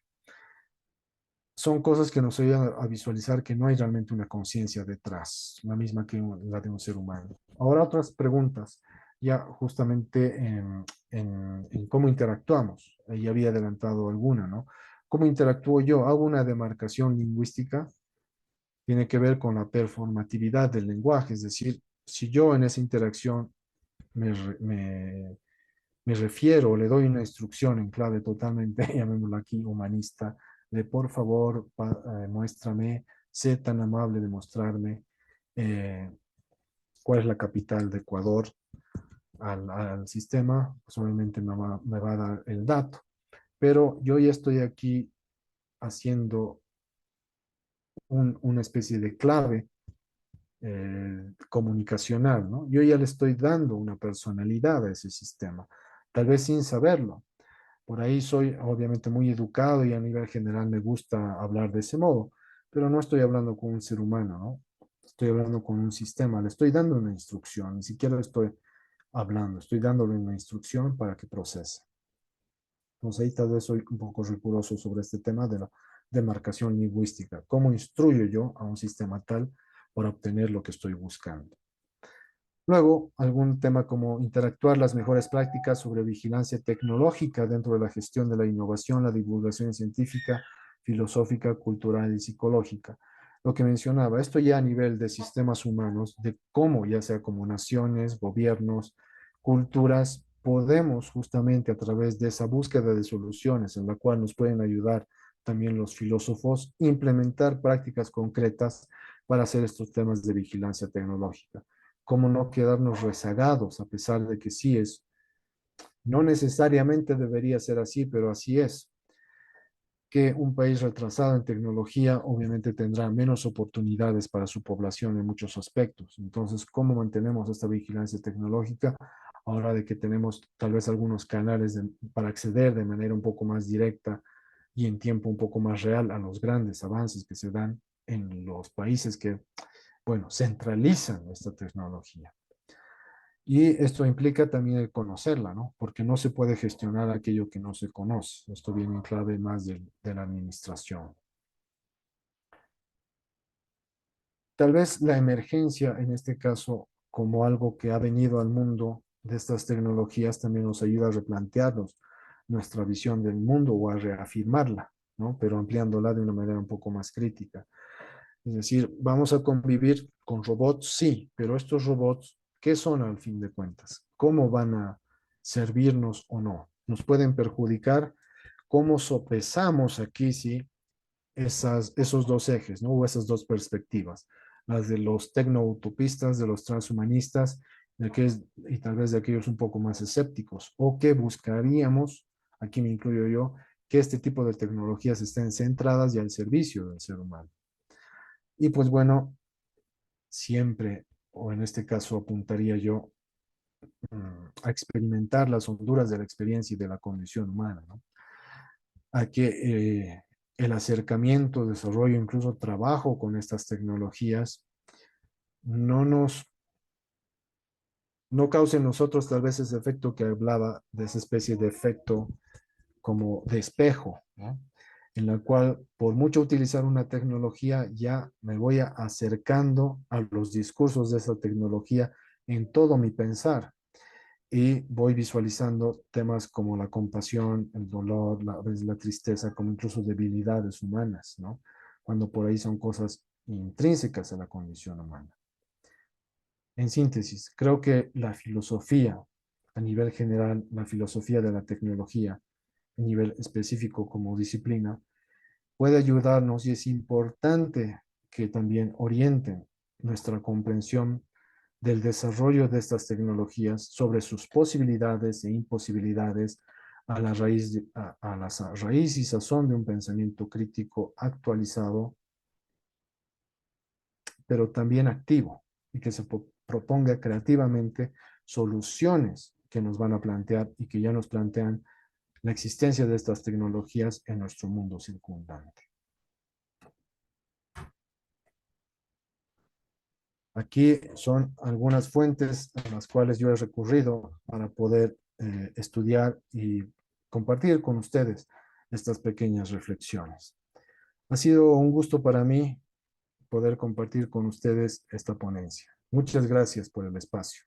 S2: Son cosas que nos ayudan a visualizar que no hay realmente una conciencia detrás, la misma que la de un ser humano. Ahora otras preguntas, ya justamente en cómo interactuamos. Ya había adelantado alguna, ¿no? ¿Cómo interactúo yo? Hago una demarcación lingüística, tiene que ver con la performatividad del lenguaje, es decir, si yo en esa interacción me, me refiero, le doy una instrucción en clave totalmente, llamémoslo aquí, humanista, de por favor, muéstrame, sé tan amable de mostrarme eh, cuál es la capital de Ecuador al sistema, pues obviamente me va a dar el dato. Pero yo ya estoy aquí haciendo una especie de clave comunicacional, ¿no? Yo ya le estoy dando una personalidad a ese sistema, tal vez sin saberlo. Por ahí soy obviamente muy educado y a nivel general me gusta hablar de ese modo, pero no estoy hablando con un ser humano, ¿no? Estoy hablando con un sistema, le estoy dando una instrucción, ni siquiera estoy hablando, estoy dándole una instrucción para que procese. Entonces ahí tal vez soy un poco riguroso sobre este tema de la demarcación lingüística. ¿Cómo instruyo yo a un sistema tal para obtener lo que estoy buscando? Luego, algún tema como interactuar las mejores prácticas sobre vigilancia tecnológica dentro de la gestión de la innovación, la divulgación científica, filosófica, cultural y psicológica. Lo que mencionaba, esto ya a nivel de sistemas humanos, de cómo ya sea como naciones, gobiernos, culturas, podemos justamente a través de esa búsqueda de soluciones en la cual nos pueden ayudar también los filósofos, implementar prácticas concretas para hacer estos temas de vigilancia tecnológica. cómo no quedarnos rezagados, a pesar de que sí es, no necesariamente debería ser así, pero así es, que un país retrasado en tecnología obviamente tendrá menos oportunidades para su población en muchos aspectos. Entonces, ¿cómo mantenemos esta vigilancia tecnológica ahora de que tenemos tal vez algunos canales para acceder de manera un poco más directa y en tiempo un poco más real a los grandes avances que se dan en los países que, bueno, centralizan esta tecnología? Y esto implica también el conocerla, ¿no? Porque no se puede gestionar aquello que no se conoce. Esto viene en clave más de la administración. Tal vez la emergencia, en este caso, como algo que ha venido al mundo de estas tecnologías, también nos ayuda a replantearnos nuestra visión del mundo o a reafirmarla, ¿no? Pero ampliándola de una manera un poco más crítica. Es decir, vamos a convivir con robots, sí, pero estos robots, ¿qué son al fin de cuentas? ¿Cómo van a servirnos o no? ¿Nos pueden perjudicar? ¿Cómo sopesamos aquí, sí, esos dos ejes, ¿no? O esas dos perspectivas, las de los tecno-utopistas, de los transhumanistas, y tal vez de aquellos un poco más escépticos, o que buscaríamos, aquí me incluyo yo, que este tipo de tecnologías estén centradas y al servicio del ser humano. Y pues bueno, siempre, o en este caso apuntaría yo a experimentar las honduras de la experiencia y de la condición humana, ¿no? A que el acercamiento, desarrollo, incluso trabajo con estas tecnologías no nos, no cause en nosotros tal vez ese efecto que hablaba, de esa especie de efecto como de espejo, ¿no? En la cual por mucho utilizar una tecnología ya me voy acercando a los discursos de esa tecnología en todo mi pensar y voy visualizando temas como la compasión, el dolor, la tristeza, como incluso debilidades humanas, ¿no? Cuando por ahí son cosas intrínsecas a la condición humana. En síntesis, creo que la filosofía, a nivel general, la filosofía de la tecnología, a nivel específico como disciplina, puede ayudarnos y es importante que también orienten nuestra comprensión del desarrollo de estas tecnologías sobre sus posibilidades e imposibilidades a la raíz y sazón de un pensamiento crítico actualizado, pero también activo y que se proponga creativamente soluciones que nos van a plantear y que ya nos plantean la existencia de estas tecnologías en nuestro mundo circundante. Aquí son algunas fuentes a las cuales yo he recurrido para poder estudiar y compartir con ustedes estas pequeñas reflexiones. Ha sido un gusto para mí poder compartir con ustedes esta ponencia. Muchas gracias por el espacio.